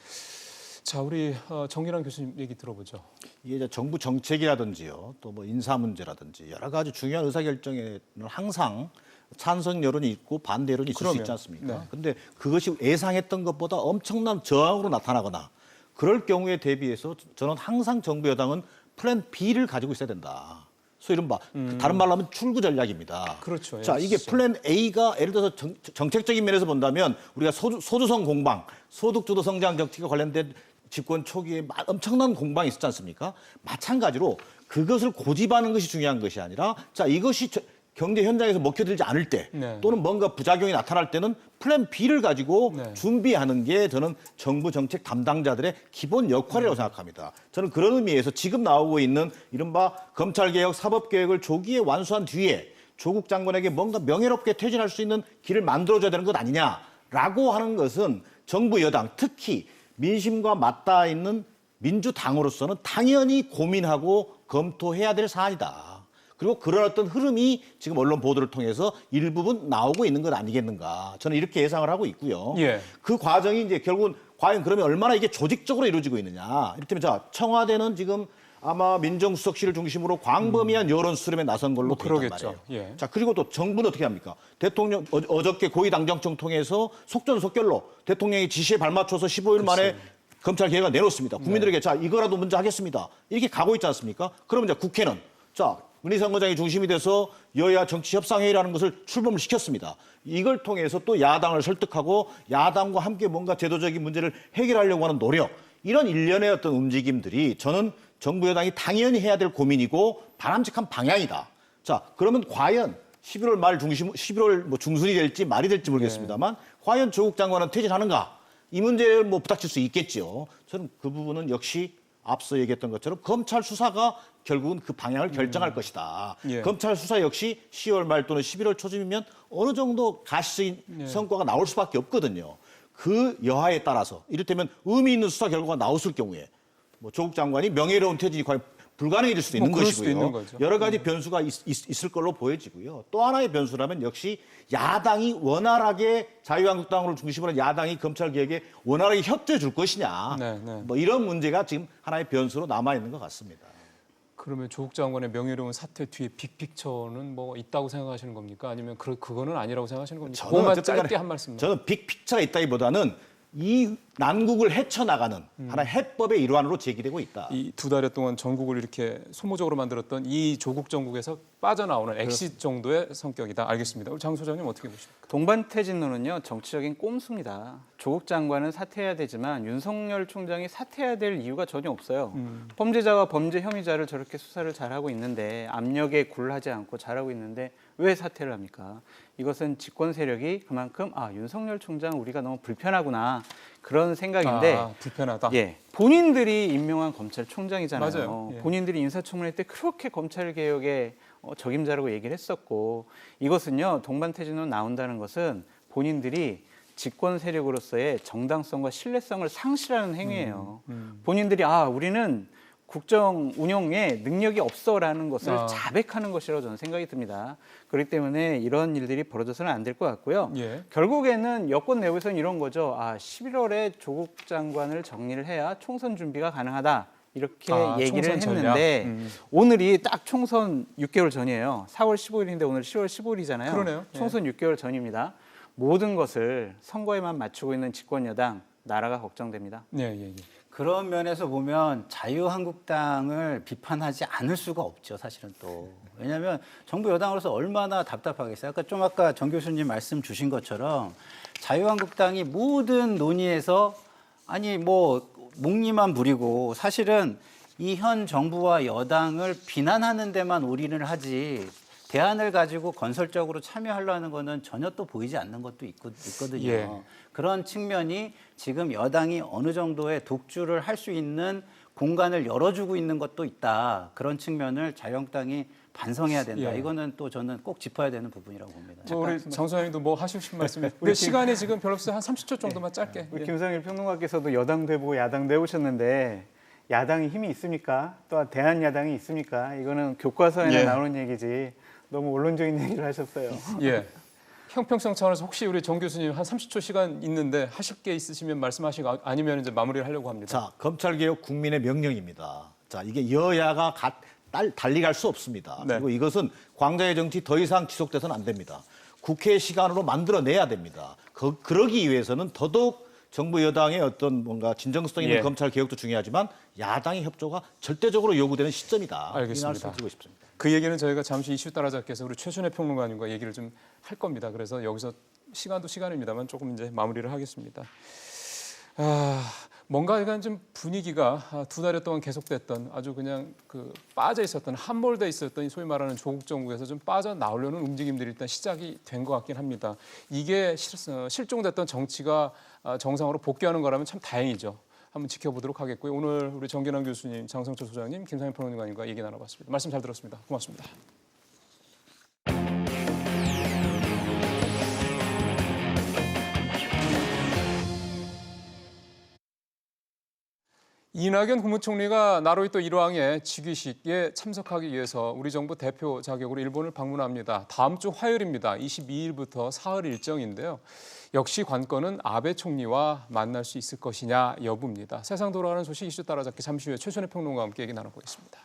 자, 우리 정기란 교수님 얘기 들어보죠. 이게 이제 정부 정책이라든지요, 또 뭐 인사 문제라든지 여러 가지 중요한 의사결정에는 항상 찬성 여론이 있고 반대 여론이 있을 수 있지 않습니까? 네. 근데 그것이 예상했던 것보다 엄청난 저항으로 나타나거나 그럴 경우에 대비해서 저는 항상 정부 여당은 플랜 B를 가지고 있어야 된다. 소위 이른바 다른 말로 하면 출구 전략입니다. 그렇죠. 예, 자, 이게 진짜. 플랜 A가 예를 들어서 정책적인 면에서 본다면 우리가 소주성 공방, 소득주도 성장 정책과 관련된 집권 초기에 엄청난 공방이 있었지 않습니까? 마찬가지로 그것을 고집하는 것이 중요한 것이 아니라 자, 이것이 경제 현장에서 먹혀들지 않을 때 네. 또는 뭔가 부작용이 나타날 때는 플랜 B를 가지고 네. 준비하는 게 저는 정부 정책 담당자들의 기본 역할이라고 생각합니다. 저는 그런 의미에서 지금 나오고 있는 이른바 검찰개혁, 사법개혁을 조기에 완수한 뒤에 조국 장관에게 뭔가 명예롭게 퇴진할 수 있는 길을 만들어줘야 되는 것 아니냐라고 하는 것은 정부 여당, 특히 민심과 맞닿아 있는 민주당으로서는 당연히 고민하고 검토해야 될 사안이다. 그리고 그런 어떤 흐름이 지금 언론 보도를 통해서 일부분 나오고 있는 것 아니겠는가. 저는 이렇게 예상을 하고 있고요. 예. 그 과정이 이제 결국은 과연 그러면 얼마나 이게 조직적으로 이루어지고 있느냐. 이를테면 자, 청와대는 지금 아마 민정수석실을 중심으로 광범위한 여론 수렴에 나선 걸로 뭐 돼 있단 그러겠죠. 말이에요. 예. 자, 그리고 또 정부는 어떻게 합니까? 대통령 어저께 고위당정청 통해서 속전속결로 대통령의 지시에 발맞춰서 15일 만에 검찰 개혁을 내놓습니다. 국민들에게 자, 이거라도 먼저 하겠습니다. 이렇게 가고 있지 않습니까? 그러면 이제 국회는 자, 문희상 선거장이 중심이 돼서 여야 정치협상회의라는 것을 출범을 시켰습니다. 이걸 통해서 또 야당을 설득하고 야당과 함께 뭔가 제도적인 문제를 해결하려고 하는 노력, 이런 일련의 어떤 움직임들이 저는 정부 여당이 당연히 해야 될 고민이고 바람직한 방향이다. 자, 그러면 과연 11월 말 중심, 11월 뭐 중순이 될지 말이 될지 모르겠습니다만 과연 조국 장관은 퇴진하는가? 이 문제를 뭐 부닥칠 수 있겠죠. 저는 그 부분은 역시 앞서 얘기했던 것처럼 검찰 수사가 결국은 그 방향을 결정할 것이다. 예. 검찰 수사 역시 10월 말 또는 11월 초쯤이면 어느 정도 가시적인 성과가 나올 수밖에 없거든요. 그 여하에 따라서 이를테면 의미 있는 수사 결과가 나왔을 경우에 뭐 조국 장관이 명예로운 퇴진이 과연 불가능해질 수도 있는 뭐 그럴 수도 것이고요. 있는 거죠. 여러 가지 변수가 있을 걸로 보여지고요. 또 하나의 변수라면 역시 야당이 원활하게 자유한국당을 중심으로 한 야당이 검찰개혁에 원활하게 협조해 줄 것이냐. 네, 네. 뭐 이런 문제가 지금 하나의 변수로 남아있는 것 같습니다. 그러면 조국 장관의 명예로운 사퇴 뒤에 빅픽처는 뭐 있다고 생각하시는 겁니까? 아니면 그거는 아니라고 생각하시는 겁니까? 그것만 어쨌든 간에 짧게 한 말씀. 저는 빅픽처가 있다기보다는 이 난국을 헤쳐나가는 하나의 해법의 일환으로 제기되고 있다. 이 두 달여 동안 전국을 이렇게 소모적으로 만들었던 이 조국 정국에서 빠져나오는 엑시트 정도의 성격이다. 알겠습니다. 우리 장 소장님 어떻게 보십니까? 동반퇴진론은요 정치적인 꼼수입니다. 조국 장관은 사퇴해야 되지만 윤석열 총장이 사퇴해야 될 이유가 전혀 없어요. 범죄자와 범죄 혐의자를 저렇게 수사를 잘하고 있는데 압력에 굴하지 않고 잘하고 있는데 왜 사퇴를 합니까? 이것은 집권 세력이 그만큼 윤석열 총장 우리가 너무 불편하구나 그런 생각인데 불편하다. 예, 본인들이 임명한 검찰총장이잖아요. 맞아요. 예. 본인들이 인사청문회 때 그렇게 검찰 개혁의 적임자라고 얘기를 했었고 이것은요 동반퇴진론 나온다는 것은 본인들이 집권 세력으로서의 정당성과 신뢰성을 상실하는 행위예요. 본인들이 우리는 국정 운영에 능력이 없어라는 것을 자백하는 것이라고 저는 생각이 듭니다. 그렇기 때문에 이런 일들이 벌어져서는 안 될 것 같고요. 예. 결국에는 여권 내부에서는 이런 거죠. 11월에 조국 장관을 정리를 해야 총선 준비가 가능하다. 이렇게 얘기를 총선 전략. 했는데 오늘이 딱 총선 6개월 전이에요. 4월 15일인데 오늘 10월 15일이잖아요. 그러네요. 예. 총선 6개월 전입니다. 모든 것을 선거에만 맞추고 있는 집권 여당, 나라가 걱정됩니다. 예. 그런 면에서 보면 자유한국당을 비판하지 않을 수가 없죠, 사실은 또. 왜냐하면 정부 여당으로서 얼마나 답답하겠어요. 아까 정 교수님 말씀 주신 것처럼 자유한국당이 모든 논의에서 목리만 부리고 사실은 이 현 정부와 여당을 비난하는 데만 올인을 하지 대안을 가지고 건설적으로 참여하려는 거는 전혀 또 보이지 않는 것도 있거든요. 예. 그런 측면이 지금 여당이 어느 정도의 독주를 할 수 있는 공간을 열어주고 있는 것도 있다. 그런 측면을 자유한국당이 반성해야 된다. 예. 이거는 또 저는 꼭 짚어야 되는 부분이라고 봅니다. 우리 장 소장님도 뭐 하실 말씀이 우리 시간이 지금 별로 없어요. 한 30초 정도만 짧게. 우리 예. 김상일 평론가께서도 여당도 해보고 야당도 해보셨는데 야당이 힘이 있습니까? 또 대한 야당이 있습니까? 이거는 교과서에나 예. 나오는 얘기지 너무 원론적인 얘기를 하셨어요. 예. 형평성 차원에서 혹시 우리 정 교수님 한 30초 시간 있는데 하실 게 있으시면 말씀하시고 아니면 이제 마무리를 하려고 합니다. 자, 검찰개혁 국민의 명령입니다. 자, 이게 여야가 달리 갈 수 없습니다. 네. 그리고 이것은 광자의 정치 더 이상 지속돼서는 안 됩니다. 국회 시간으로 만들어내야 됩니다. 그러기 위해서는 더더욱 정부 여당의 어떤 뭔가 진정성 있는 예. 검찰 개혁도 중요하지만 야당의 협조가 절대적으로 요구되는 시점이다. 알겠습니다. 이 말씀을 드리고 싶습니다. 그 얘기는 저희가 잠시 이슈 따라잡기해서 우리 최순애 평론가님과 얘기를 좀 할 겁니다. 그래서 여기서 시간도 시간입니다만 조금 이제 마무리를 하겠습니다. 뭔가 약간 좀 분위기가 2달여 동안 계속됐던 아주 그냥 그 빠져 있었던 함몰돼 있었던 소위 말하는 조국 정국에서 좀 빠져 나오려는 움직임들이 일단 시작이 된 것 같긴 합니다. 이게 실종됐던 정치가 정상으로 복귀하는 거라면 참 다행이죠. 한번 지켜보도록 하겠고요. 오늘 우리 정기남 교수님, 장성철 소장님, 김상현 평론가님과 얘기 나눠봤습니다. 말씀 잘 들었습니다. 고맙습니다. 이낙연 국무총리가 나로이또 일왕의 즉위식에 참석하기 위해서 우리 정부 대표 자격으로 일본을 방문합니다. 다음 주 화요일입니다. 22일부터 사흘 일정인데요. 역시 관건은 아베 총리와 만날 수 있을 것이냐 여부입니다. 세상 돌아가는 소식 이슈 따라잡기 잠시 후에 최순애 평론가와 함께 얘기 나눠보겠습니다.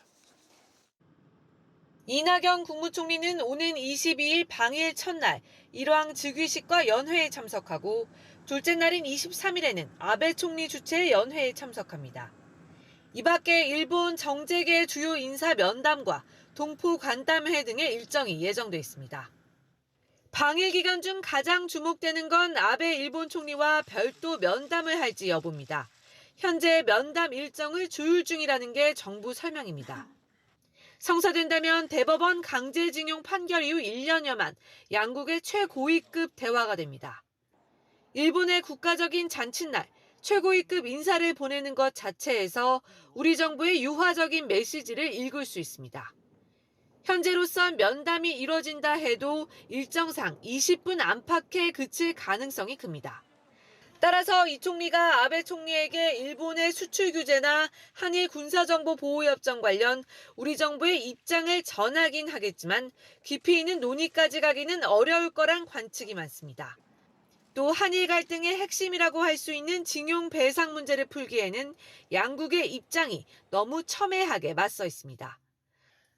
이낙연 국무총리는 오는 22일 방일 첫날 일왕 즉위식과 연회에 참석하고 둘째 날인 23일에는 아베 총리 주최의 연회에 참석합니다. 이 밖에 일본 정재계 주요 인사 면담과 동포 간담회 등의 일정이 예정돼 있습니다. 방일 기간 중 가장 주목되는 건 아베 일본 총리와 별도 면담을 할지 여부입니다. 현재 면담 일정을 조율 중이라는 게 정부 설명입니다. 성사된다면 대법원 강제징용 판결 이후 1년여 만 양국의 최고위급 대화가 됩니다. 일본의 국가적인 잔칫날, 최고위급 인사를 보내는 것 자체에서 우리 정부의 유화적인 메시지를 읽을 수 있습니다. 현재로선 면담이 이뤄진다 해도 일정상 20분 안팎에 그칠 가능성이 큽니다. 따라서 이 총리가 아베 총리에게 일본의 수출 규제나 한일 군사정보 보호협정 관련 우리 정부의 입장을 전하긴 하겠지만 깊이 있는 논의까지 가기는 어려울 거란 관측이 많습니다. 또 한일 갈등의 핵심이라고 할 수 있는 징용 배상 문제를 풀기에는 양국의 입장이 너무 첨예하게 맞서 있습니다.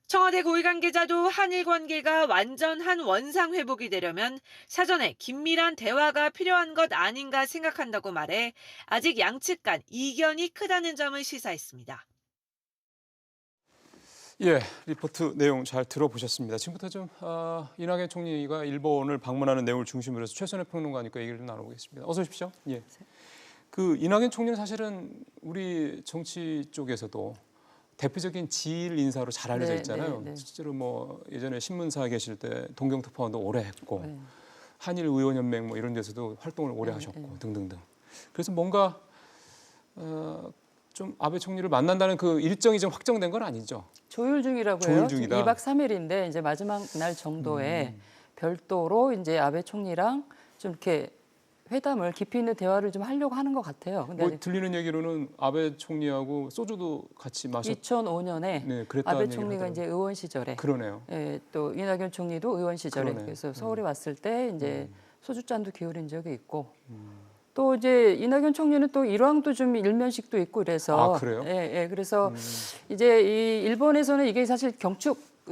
청와대 고위 관계자도 한일 관계가 완전한 원상 회복이 되려면 사전에 긴밀한 대화가 필요한 것 아닌가 생각한다고 말해 아직 양측 간 이견이 크다는 점을 시사했습니다. 예, 리포트 내용 잘 들어보셨습니다. 지금부터 좀 이낙연 총리가 일본을 방문하는 내용을 중심으로 해서 최순애 평론가니까 얘기를 좀 나눠보겠습니다. 어서 오십시오. 예. 그 이낙연 총리는 사실은 우리 정치 쪽에서도 대표적인 지일 인사로 잘 알려져 있잖아요. 실제로 뭐 예전에 신문사 계실 때 동경특파원도 오래 했고 한일 의원연맹 뭐 이런 데서도 활동을 오래 하셨고 등등등. 그래서 뭔가 좀 아베 총리를 만난다는 그 일정이 좀 확정된 건 아니죠? 조율 중이라고 조율 해요. 중이다. 2박 3일인데 이제 마지막 날 정도에 별도로 이제 아베 총리랑 좀 이렇게 회담을 깊이 있는 대화를 좀 하려고 하는 것 같아요. 근데 뭐 들리는 얘기로는 아베 총리하고 소주도 같이 2005년에 네, 아베 총리가 이제 의원 시절에 그러네요. 예, 또 이낙연 총리도 의원 시절에 그러네. 그래서 서울에 왔을 때 이제 소주잔도 기울인 적이 있고 또 이제 이낙연 총리는 또 일왕도 좀 일면식도 있고 그래서 그래요? 예, 그래서 이제 이 일본에서는 이게 사실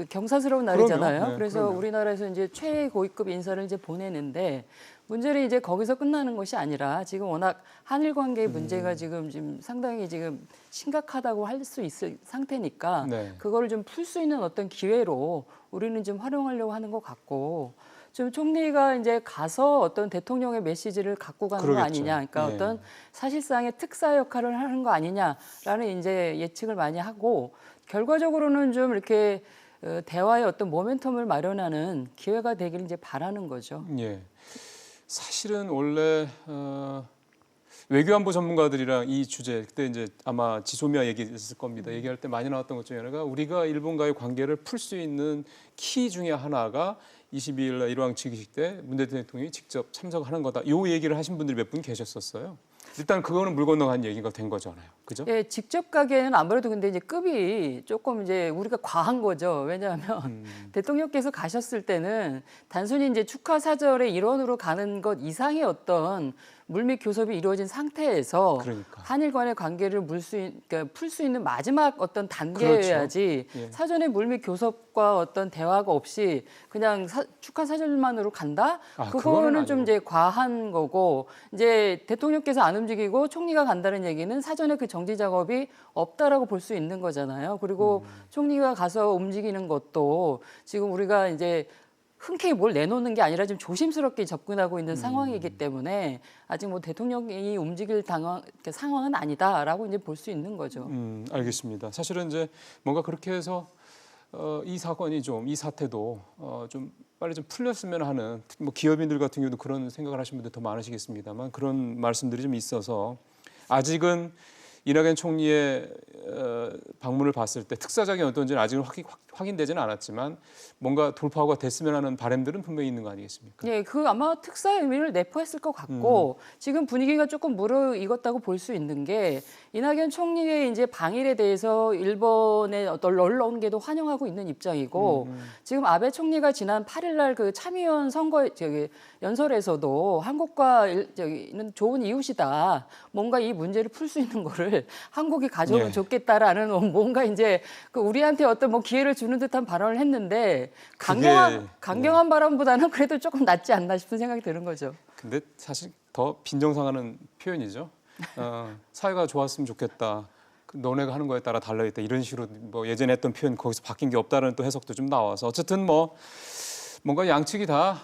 경사스러운 날이잖아요. 그럼요. 네, 그래서 그럼요. 우리나라에서 이제 최고위급 인사를 이제 보내는데 문제는 이제 거기서 끝나는 것이 아니라 지금 워낙 한일 관계의 문제가 지금 상당히 지금 심각하다고 할 수 있을 상태니까 네. 그거를 좀 풀 수 있는 어떤 기회로 우리는 좀 활용하려고 하는 것 같고 좀 총리가 이제 가서 어떤 대통령의 메시지를 갖고 가는 그러겠죠. 거 아니냐, 그러니까 예. 어떤 사실상의 특사 역할을 하는 거 아니냐라는 이제 예측을 많이 하고 결과적으로는 좀 이렇게 대화의 어떤 모멘텀을 마련하는 기회가 되길 이제 바라는 거죠. 예. 사실은 원래 외교안보 전문가들이랑 이 주제 그때 이제 아마 지소미아 얘기했을 겁니다. 얘기할 때 많이 나왔던 것 중에 하나가 우리가 일본과의 관계를 풀 수 있는 키 중에 하나가 22일 날 일왕 즉위식 때 문 대통령이 직접 참석하는 거다. 이 얘기를 하신 분들이 몇 분 계셨었어요. 일단 그거는 물 건너간 얘기가 된 거잖아요. 그죠? 예, 직접 가기에는 아무래도 근데 이제 급이 조금 이제 우리가 과한 거죠. 왜냐하면 대통령께서 가셨을 때는 단순히 이제 축하 사절의 일원으로 가는 것 이상의 어떤 물밑 교섭이 이루어진 상태에서 그러니까. 한일 간의 관계를 그러니까 풀 수 있는 마지막 어떤 단계여야지 그렇죠. 예. 사전에 물밑 교섭과 어떤 대화가 없이 그냥 축하 사절만으로 간다? 아, 그거는 그거는 좀 아니고. 이제 과한 거고 이제 대통령께서 안 움직이고 총리가 간다는 얘기는 사전에 그 정지 작업이 없다라고 볼 수 있는 거잖아요. 그리고 총리가 가서 움직이는 것도 지금 우리가 이제 흔쾌히 뭘 내놓는 게 아니라 좀 조심스럽게 접근하고 있는 상황이기 때문에 아직 뭐 대통령이 움직일 상황은 아니다라고 이제 볼 수 있는 거죠. 알겠습니다. 사실은 이제 뭔가 그렇게 해서 이 사건이 이 사태도 좀 빨리 좀 풀렸으면 하는 뭐 기업인들 같은 경우도 그런 생각을 하시는 분들 더 많으시겠습니다만 그런 말씀들이 좀 있어서 아직은 이낙연 총리의 방문을 봤을 때 특사작이 어떤지는 아직은 확인되지는 않았지만 뭔가 돌파가 됐으면 하는 바람들은 분명히 있는 거 아니겠습니까? 예, 그 아마 특사 의미를 내포했을 것 같고 지금 분위기가 조금 무르익었다고 볼 수 있는 게 이낙연 총리의 이제 방일에 대해서 일본의 어떤 언론계도 환영하고 있는 입장이고 지금 아베 총리가 지난 8일날 그 참의원 선거 연설에서도 한국과는 좋은 이웃이다. 뭔가 이 문제를 풀 수 있는 거를 한국이 가져오면 예. 좋겠다라는 뭔가 이제 그 우리한테 어떤 뭐 기회를 주는 듯한 발언을 했는데 강경한 발언보다는 그래도 조금 낫지 않나 싶은 생각이 드는 거죠. 근데 사실 더 빈정상하는 표현이죠. 사회가 좋았으면 좋겠다. 너네가 하는 거에 따라 달라있다. 이런 식으로 뭐 예전에 했던 표현 거기서 바뀐 게 없다는 또 해석도 좀 나와서 어쨌든 뭐 뭔가 양측이 다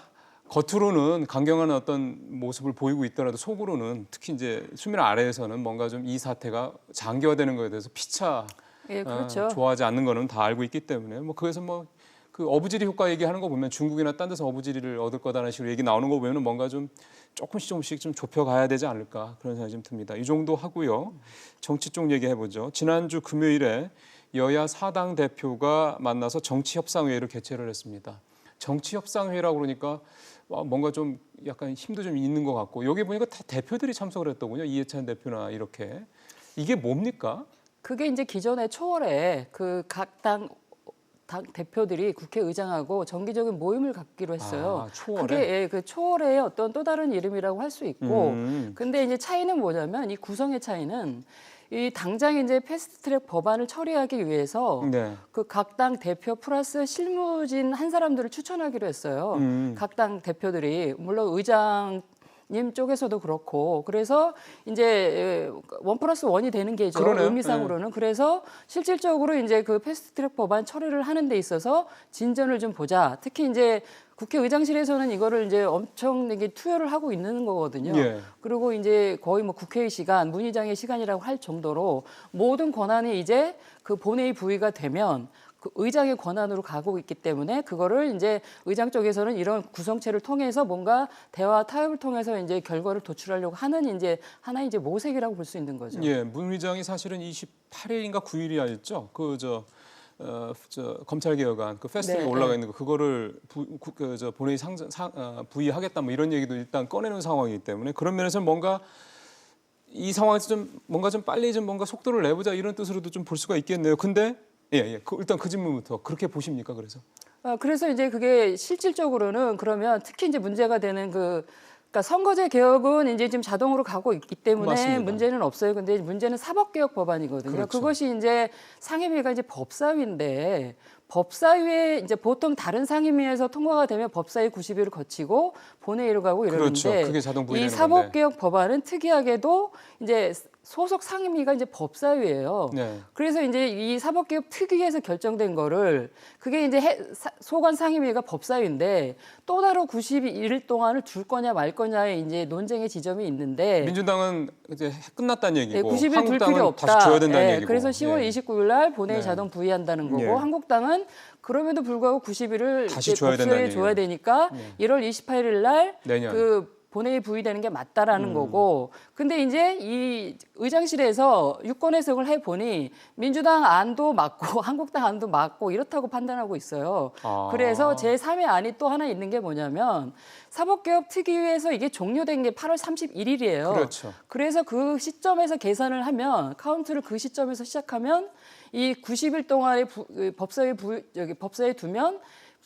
겉으로는 강경한 어떤 모습을 보이고 있더라도 속으로는 특히 이제 수면 아래에서는 뭔가 좀 이 사태가 장기화되는 거에 대해서 피차 예, 그렇죠. 좋아하지 않는 거는 다 알고 있기 때문에 뭐 그래서 뭐 그 어부지리 효과 얘기하는 거 보면 중국이나 딴 데서 어부지리를 얻을 거다라는 식으로 얘기 나오는 거 보면은 뭔가 좀 조금씩 좀 좁혀가야 되지 않을까 그런 생각이 좀 듭니다. 이 정도 하고요. 정치 쪽 얘기해 보죠. 지난주 금요일에 여야 4당 대표가 만나서 정치협상회의를 개최를 했습니다. 정치협상회의라고 그러니까 뭔가 좀 약간 힘도 좀 있는 것 같고 여기 보니까 다 대표들이 참석을 했더군요. 이해찬 대표나 이렇게. 이게 뭡니까? 그게 이제 기존에 초월에 그 각 당 대표들이 국회의장하고 정기적인 모임을 갖기로 했어요. 초월에? 그게 예, 그 초월의 어떤 또 다른 이름이라고 할 수 있고, 근데 이제 차이는 뭐냐면 이 구성의 차이는 이 당장 이제 패스트트랙 법안을 처리하기 위해서 네. 그 각 당 대표 플러스 실무진 한 사람들을 추천하기로 했어요. 각 당 대표들이 물론 의장 님 쪽에서도 그렇고 그래서 이제 1+1이 되는 게죠. 그러네요. 의미상으로는. 그래서 실질적으로 이제 그 패스트트랙 법안 처리를 하는 데 있어서 진전을 좀 보자. 특히 이제 국회의장실에서는 이거를 이제 엄청 투여를 하고 있는 거거든요. 예. 그리고 이제 거의 뭐 국회의 시간, 문의장의 시간이라고 할 정도로 모든 권한이 이제 그 본회의 부의가 되면 그 의장의 권한으로 가고 있기 때문에 그거를 이제 의장 쪽에서는 이런 구성체를 통해서 뭔가 대화 타협을 통해서 이제 결과를 도출하려고 하는 이제 하나의 이제 모색이라고 볼 수 있는 거죠. 예, 문 의장이 사실은 28일인가 9일이었죠. 검찰 개혁안 그 패스트트랙에 네, 올라가 네. 있는 거 그거를 본회의 부의하겠다 뭐 이런 얘기도 일단 꺼내는 상황이기 때문에 그런 면에서 뭔가 이 상황에서 좀 뭔가 좀 빨리 좀 뭔가 속도를 내보자 이런 뜻으로도 좀 볼 수가 있겠네요. 근데 일단 그 질문부터 그렇게 보십니까? 그래서 이제 그게 실질적으로는 그러면 특히 이제 문제가 되는 그러니까 선거제 개혁은 이제 지금 자동으로 가고 있기 때문에 맞습니다. 문제는 없어요. 근데 문제는 사법개혁 법안이거든요. 그렇죠. 그것이 이제 상임위가 이제 법사위인데 법사위에 이제 보통 다른 상임위에서 통과가 되면 법사위 90일을 거치고 본회의로 가고 이러는데 그렇죠. 그게 자동 부의되는 이 사법개혁 법안은 특이하게도 이제 소속 상임위가 이제 법사위예요. 네. 그래서 이제 이 사법개혁 특위에서 결정된 거를 그게 이제 소관 상임위가 법사위인데 또 다른 91일 동안을 줄 거냐 말 거냐의 이제 논쟁의 지점이 있는데 민주당은 이제 끝났다는 얘기고 90일 둘 한국당은 필요 없다. 다시 줘야 된다는 예, 얘기고. 그래서 10월 29일 날 본회의 네. 자동 부의한다는 거고 예. 한국당은 그럼에도 불구하고 90일을 다시 줘야 된다는 법사위에 얘기예요. 줘야 되니까 1월 28일 날 내년. 그 본회의 부의되는 게 맞다라는 거고 근데 이제 이 의장실에서 유권 해석을 해보니 민주당 안도 맞고 한국당 안도 맞고 이렇다고 판단하고 있어요. 그래서 제3의 안이 또 하나 있는 게 뭐냐면 사법개혁 특위에서 이게 종료된 게 8월 31일이에요. 그렇죠. 그래서 그 시점에서 계산을 하면 카운트를 그 시점에서 시작하면 이 90일 동안에 법사위에 두면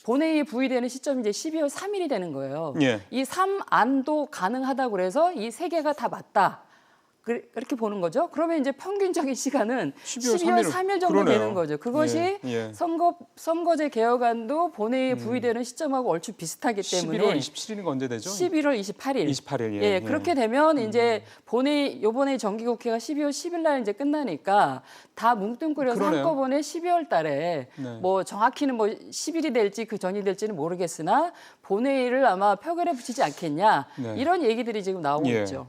본회의에 부의되는 시점이 이제 12월 3일이 되는 거예요. 예. 이 3안도 가능하다고 그래서 이 세 개가 다 맞다. 그렇게 보는 거죠. 그러면 이제 평균적인 시간은 12월 3일 정도 그러네요. 되는 거죠. 그것이 예. 선거제 개혁안도 본회의에 부의되는 시점하고 얼추 비슷하기 때문에 11월 27일인가 언제 되죠? 11월 28일. 28일. 예, 그렇게 되면 이제 요번에 정기국회가 12월 10일 날 이제 끝나니까 다 뭉뚱그려서 그러네요. 한꺼번에 12월 달에 네. 뭐 정확히는 뭐 10일이 될지 그 전이 될지는 모르겠으나 본회의를 아마 표결에 붙이지 않겠냐. 네. 이런 얘기들이 지금 나오고 예. 있죠.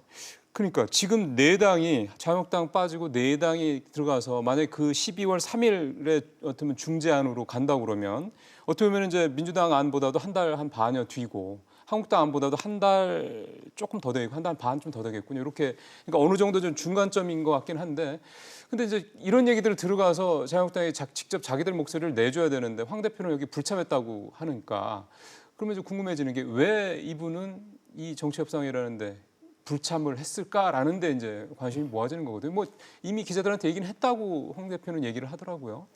그러니까 지금 네 당이 자유한국당 빠지고 네 당이 들어가서 만약에 그 12월 3일에 어쩌면 중재안으로 간다고 그러면 어떻게 보면 이제 민주당 안보다도 한 달 한 반여 뒤고 한국당 안보다도 한 달 조금 더 되고 한 달 반 좀 더 되겠군요. 이렇게 그러니까 어느 정도 좀 중간점인 것 같긴 한데 근데 이제 이런 얘기들을 들어가서 자유한국당이 직접 자기들 목소리를 내줘야 되는데 황 대표는 여기 불참했다고 하니까 그러면 좀 궁금해지는 게 왜 이분은 이 정치협상이라는데 불참을 했을까라는 데 이제 관심이 모아지는 거거든요. 뭐 이미 기자들한테 얘기는 했다고 황 대표는 얘기를 하더라고요.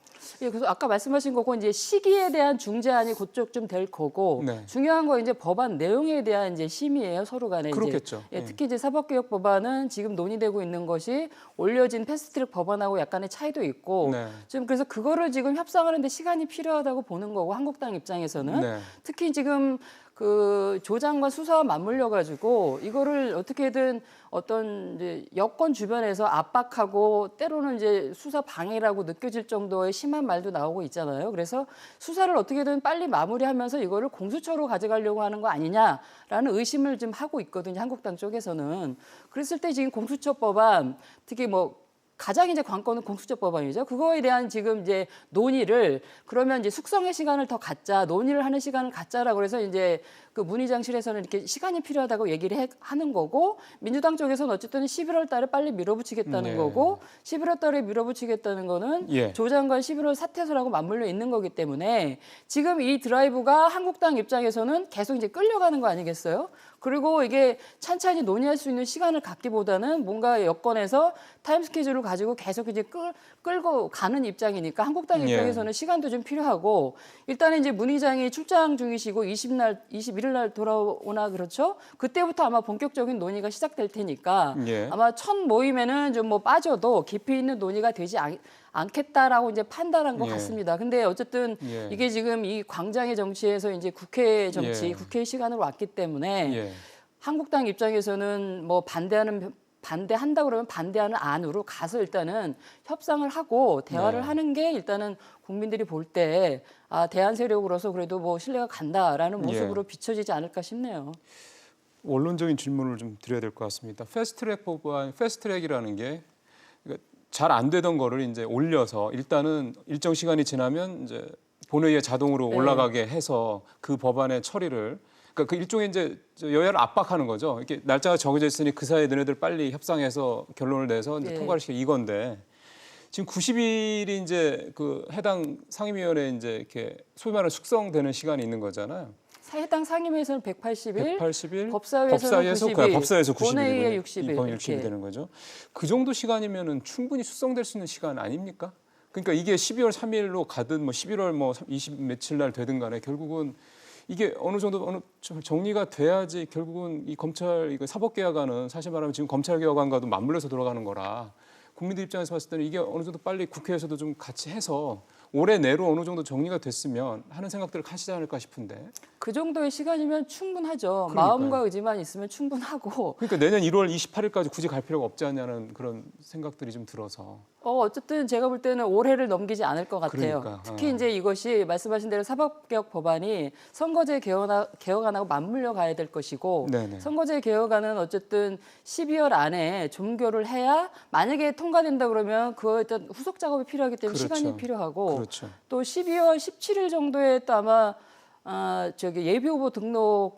예, 그래서 아까 말씀하신 거고 이제 시기에 대한 중재안이 곧쪽 좀 될 거고 네. 중요한 건 이제 법안 내용에 대한 이제 심의예요 서로 간에 그렇겠죠. 이제. 예, 특히 이제 사법개혁 법안은 지금 논의되고 있는 것이 올려진 패스트트랙 법안하고 약간의 차이도 있고 네. 지금 그래서 그거를 지금 협상하는데 시간이 필요하다고 보는 거고 한국당 입장에서는 네. 특히 지금 그 조장관 수사와 맞물려 가지고 이거를 어떻게든 어떤 이제 여권 주변에서 압박하고 때로는 이제 수사 방해라고 느껴질 정도의 심한 말도 나오고 있잖아요. 그래서 수사를 어떻게든 빨리 마무리하면서 이거를 공수처로 가져가려고 하는 거 아니냐라는 의심을 좀 하고 있거든요. 한국당 쪽에서는. 그랬을 때 지금 공수처법안 특히 뭐 가장 이제 관건은 공수처 법안이죠. 그거에 대한 지금 이제 논의를 그러면 이제 숙성의 시간을 더 갖자, 논의를 하는 시간을 갖자라고 그래서 이제 그 문희장실에서는 이렇게 시간이 필요하다고 얘기를 하는 거고 민주당 쪽에서는 어쨌든 11월 달에 빨리 밀어붙이겠다는 네. 거고 11월 달에 밀어붙이겠다는 거는 예. 조 장관 11월 사퇴서라고 맞물려 있는 거기 때문에 지금 이 드라이브가 한국당 입장에서는 계속 이제 끌려가는 거 아니겠어요? 그리고 이게 찬찬히 논의할 수 있는 시간을 갖기보다는 뭔가 여권에서 타임 스케줄을 가지고 계속 이제 끌고 가는 입장이니까 한국당 입장에서는 예. 시간도 좀 필요하고 일단은 이제 문 의장이 출장 중이시고 21일 날 돌아오나 그렇죠? 그때부터 아마 본격적인 논의가 시작될 테니까 예. 아마 첫 모임에는 좀 뭐 빠져도 깊이 있는 논의가 되지 않겠다라고 이제 판단한 것 예. 같습니다. 근데 어쨌든 예. 이게 지금 이 광장의 정치에서 이제 국회 정치, 예. 국회 시간으로 왔기 때문에 예. 한국당 입장에서는 뭐 반대한다 그러면 반대하는 안으로 가서 일단은 협상을 하고 대화를 네. 하는 게 일단은 국민들이 볼 때 아, 대안 세력으로서 그래도 뭐 신뢰가 간다라는 모습으로 예. 비춰지지 않을까 싶네요. 원론적인 질문을 좀 드려야 될 것 같습니다. 패스트트랙 법안, 패스트트랙이라는 게 잘 안 되던 거를 이제 올려서 일단은 일정 시간이 지나면 이제 본회의에 자동으로 네. 올라가게 해서 그 법안의 처리를 그러니까 그 일종의 이제 여야를 압박하는 거죠. 이렇게 날짜가 정해져 있으니 그 사이에 너네들 빨리 협상해서 결론을 내서 이제 네. 통과를 시켜 이건데 지금 90일이 이제 그 해당 상임위원회 이제 이렇게 소위 말하는 숙성되는 시간이 있는 거잖아요. 해당 상임위에서는 180일, 180일, 법사위에서는 90일, 법사위에서 90일, 본회의에 60일 이번 이렇게. 60이 되는 거죠. 그 정도 시간이면은 충분히 숙성될 수 있는 시간 아닙니까? 그러니까 이게 12월 3일로 가든 뭐 11월 뭐 20 며칠 날 되든 간에 결국은 이게 어느 정도 정리가 돼야지 결국은 이 검찰 이거 사법개혁안은 사실 말하면 지금 검찰개혁안과도 맞물려서 돌아가는 거라 국민들 입장에서 봤을 때는 이게 어느 정도 빨리 국회에서도 좀 같이 해서 올해 내로 어느 정도 정리가 됐으면 하는 생각들을 하시지 않을까 싶은데. 그 정도의 시간이면 충분하죠. 그러니까요. 마음과 의지만 있으면 충분하고. 그러니까 내년 1월 28일까지 굳이 갈 필요가 없지 않냐는 그런 생각들이 좀 들어서. 어쨌든 제가 볼 때는 올해를 넘기지 않을 것 같아요. 그러니까, 특히 이제 이것이 말씀하신 대로 사법개혁 법안이 선거제 개혁안하고 맞물려 가야 될 것이고 네네. 선거제 개혁안은 어쨌든 12월 안에 종결을 해야 만약에 통과된다 그러면 그거에 일단 후속 작업이 필요하기 때문에 그렇죠. 시간이 필요하고 그렇죠. 또 12월 17일 정도에 또 아마 예비 후보 등록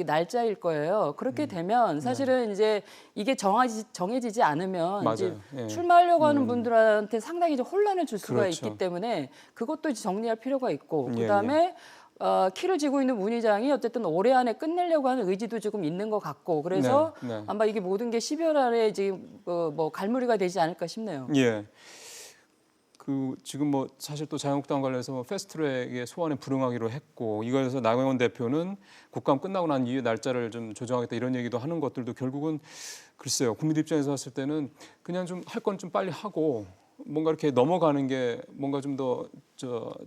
날짜일 거예요. 그렇게 되면 사실은 이제 이게 정해지지 않으면 이제 맞아요. 예. 출마하려고 하는 분들한테 상당히 이제 혼란을 줄 수가 그렇죠. 있기 때문에 그것도 이제 정리할 필요가 있고 예, 그다음에 키를 쥐고 있는 문 의장이 어쨌든 올해 안에 끝내려고 하는 의지도 조금 있는 것 같고 그래서 네, 네. 아마 이게 모든 게 12월 안에 지금 뭐 갈무리가 되지 않을까 싶네요. 예. 그 지금 뭐 사실 또 자유한국당 관련해서 뭐 패스트트랙의 소환에 불응하기로 했고 이거에서 나경원 대표는 국감 끝나고 난 이후에 날짜를 좀 조정하겠다 이런 얘기도 하는 것들도 결국은 글쎄요 국민들 입장에서 봤을 때는 그냥 좀 할 건 좀 빨리 하고 뭔가 이렇게 넘어가는 게 뭔가 좀 더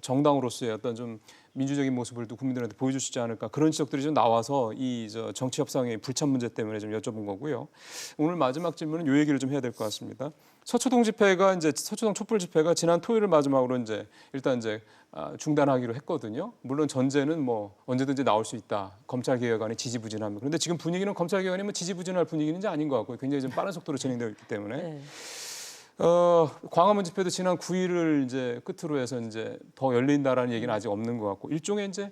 정당으로서의 어떤 좀 민주적인 모습을 또 국민들한테 보여줄 수 있지 않을까 그런 지적들이 좀 나와서 이 정치 협상의 불참 문제 때문에 좀 여쭤본 거고요. 오늘 마지막 질문은 이 얘기를 좀 해야 될 것 같습니다. 서초동 집회가 이제 서초동 촛불 집회가 지난 토요일을 마지막으로 이제 일단 이제 중단하기로 했거든요. 물론 전제는 뭐 언제든지 나올 수 있다. 검찰 개혁안이 지지부진하면. 그런데 지금 분위기는 검찰 개혁안이 뭐 지지부진할 분위기는 이제 아닌 것 같고 굉장히 좀 빠른 속도로 진행되고 있기 때문에. 네. 광화문 집회도 지난 9일을 이제 끝으로 해서 이제 더 열린다라는 얘기는 아직 없는 것 같고 일종의 이제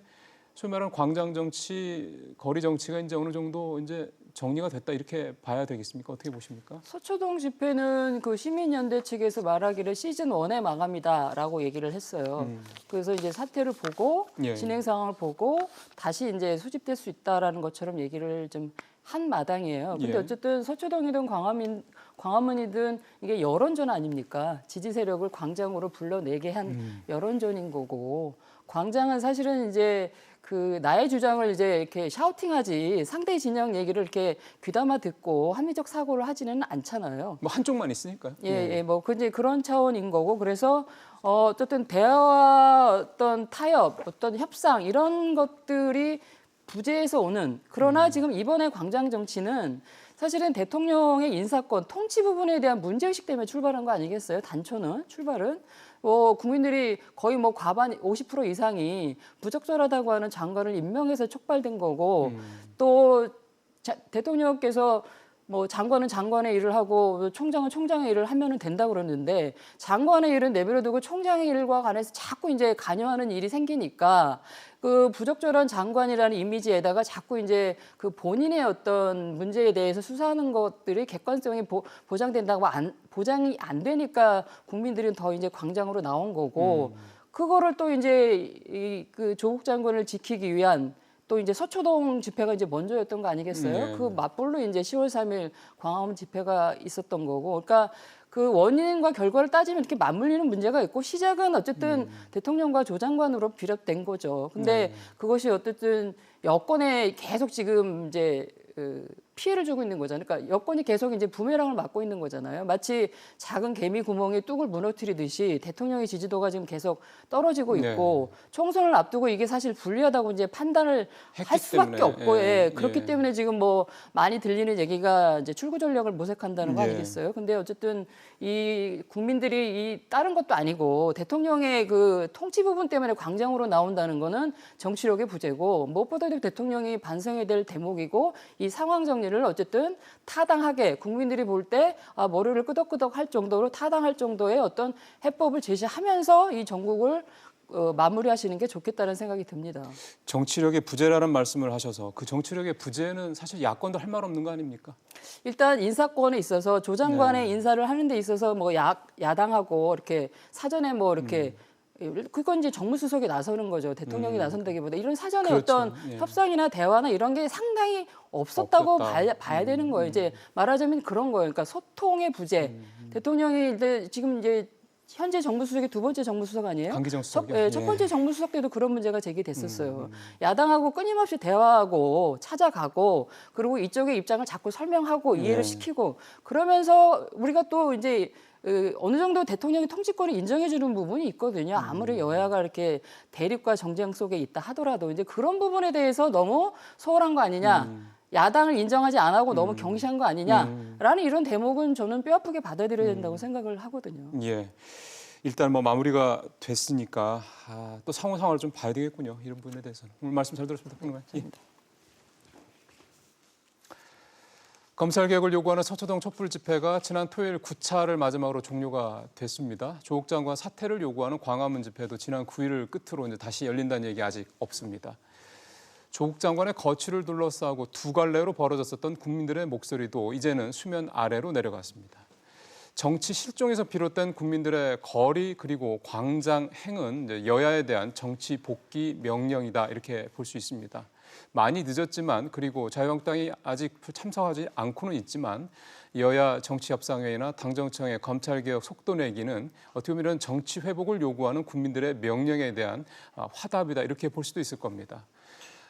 소위 말하는 광장 정치, 거리 정치가 이제 어느 정도 이제 정리가 됐다 이렇게 봐야 되겠습니까? 어떻게 보십니까? 서초동 집회는 그 시민연대 측에서 말하기를 시즌 1의 마감이다라고 얘기를 했어요. 그래서 이제 사태를 보고 예. 진행 상황을 보고 다시 이제 수집될 수 있다라는 것처럼 얘기를 좀 한 마당이에요. 근데 예. 어쨌든 서초동이든 광화문이든 이게 여론전 아닙니까? 지지 세력을 광장으로 불러내게 한 여론전인 거고 광장은 사실은 이제 그 나의 주장을 이제 이렇게 샤우팅하지 상대 진영 얘기를 이렇게 귀담아 듣고 합리적 사고를 하지는 않잖아요. 뭐 한쪽만 있으니까요. 예, 뭐 이제 그런 차원인 거고 그래서 어쨌든 대화와 어떤 타협, 어떤 협상 이런 것들이 부재에서 오는 그러나 지금 이번에 광장 정치는 사실은 대통령의 인사권 통치 부분에 대한 문제의식 때문에 출발한 거 아니겠어요? 단초는 출발은 국민들이 거의 뭐 과반 50% 이상이 부적절하다고 하는 장관을 임명해서 촉발된 거고 또 대통령께서 뭐 장관은 장관의 일을 하고 총장은 총장의 일을 하면은 된다고 그러는데 장관의 일은 내버려두고 총장의 일과 관해서 자꾸 이제 관여하는 일이 생기니까 그 부적절한 장관이라는 이미지에다가 자꾸 이제 그 본인의 어떤 문제에 대해서 수사하는 것들이 객관성이 보장된다고 보장이 안 되니까 국민들은 더 이제 광장으로 나온 거고 그거를 또 이제 그 조국 장관을 지키기 위한 또 이제 서초동 집회가 이제 먼저였던 거 아니겠어요? 네. 그 맞불로 이제 10월 3일 광화문 집회가 있었던 거고, 그러니까 그 원인과 결과를 따지면 이렇게 맞물리는 문제가 있고 시작은 어쨌든 대통령과 조 장관으로 비롯된 거죠. 근데 그것이 어쨌든 여권에 계속 지금 이제 피해를 주고 있는 거잖아요. 그러니까 여권이 계속 이제 부메랑을 맞고 있는 거잖아요. 마치 작은 개미 구멍에 뚝을 무너뜨리듯이 대통령의 지지도가 지금 계속 떨어지고 있고 총선을 앞두고 이게 사실 불리하다고 이제 판단을 할 수밖에 때문에. 없고 그렇기 때문에 지금 뭐 많이 들리는 얘기가 이제 출구 전략을 모색한다는 거 아니겠어요? 근데 어쨌든 이 국민들이 이 다른 것도 아니고 대통령의 그 통치 부분 때문에 광장으로 나온다는 거는 정치력의 부재고 무엇보다도 대통령이 반성해야 될 대목이고 이 상황 정리를 어쨌든 타당하게 국민들이 볼 때 머리를 끄덕끄덕 할 정도로 타당할 정도의 어떤 해법을 제시하면서 이 전국을 마무리하시는 게 좋겠다는 생각이 듭니다. 정치력의 부재라는 말씀을 하셔서 그 정치력의 부재는 사실 야권도 할 말 없는 거 아닙니까? 일단 인사권에 있어서 조 장관의 인사를 하는 데 있어서 뭐 야당하고 이렇게 사전에 뭐 이렇게 그건 이제 정무수석이 나서는 거죠. 대통령이 나선다기보다 이런 사전에 그렇죠. 어떤 협상이나 대화나 이런 게 상당히 없었다고 봐야 되는 거예요. 이제 말하자면 그런 거예요. 그러니까 소통의 부재. 대통령이 이제 지금 이제 현재 정무수석이 두 번째 정무수석 아니에요? 강기정 수석이요? 첫 번째 정무수석 때도 그런 문제가 제기됐었어요. 야당하고 끊임없이 대화하고 찾아가고 그리고 이쪽의 입장을 자꾸 설명하고 이해를 시키고 그러면서 우리가 또 이제 어느 정도 대통령의 통치권을 인정해주는 부분이 있거든요. 아무리 여야가 이렇게 대립과 정쟁 속에 있다 하더라도 이제 그런 부분에 대해서 너무 소홀한 거 아니냐. 야당을 인정하지 안 하고 너무 경시한 거 아니냐라는 이런 대목은 저는 뼈아프게 받아들여야 된다고 생각을 하거든요. 예. 일단 뭐 마무리가 됐으니까 또 상황을 좀 봐야 되겠군요. 이런 부분에 대해서는. 오늘 말씀 잘 들었습니다. 예. 검찰 개혁을 요구하는 서초동 촛불 집회가 지난 토요일 9차를 마지막으로 종료가 됐습니다. 조국 장관 사퇴를 요구하는 광화문 집회도 지난 9일을 끝으로 이제 다시 열린다는 얘기 아직 없습니다. 조국 장관의 거취를 둘러싸고 두 갈래로 벌어졌었던 국민들의 목소리도 이제는 수면 아래로 내려갔습니다. 정치 실종에서 비롯된 국민들의 거리 그리고 광장 행은 이제 여야에 대한 정치 복귀 명령이다 이렇게 볼 수 있습니다. 많이 늦었지만 그리고 자유한국당이 아직 참석하지 않고는 있지만 여야 정치협상회의나 당정청의 검찰개혁 속도 내기는 어떻게 보면 이런 정치 회복을 요구하는 국민들의 명령에 대한 화답이다 이렇게 볼 수도 있을 겁니다.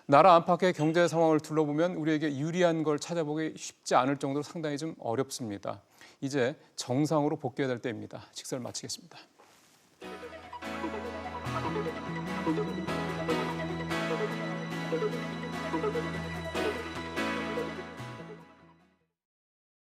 나라 안팎의 경제 상황을 둘러보면 우리에게 유리한 걸 찾아보기 쉽지 않을 정도로 상당히 좀 어렵습니다. 이제 정상으로 복귀해야 될 때입니다. 직설 마치겠습니다.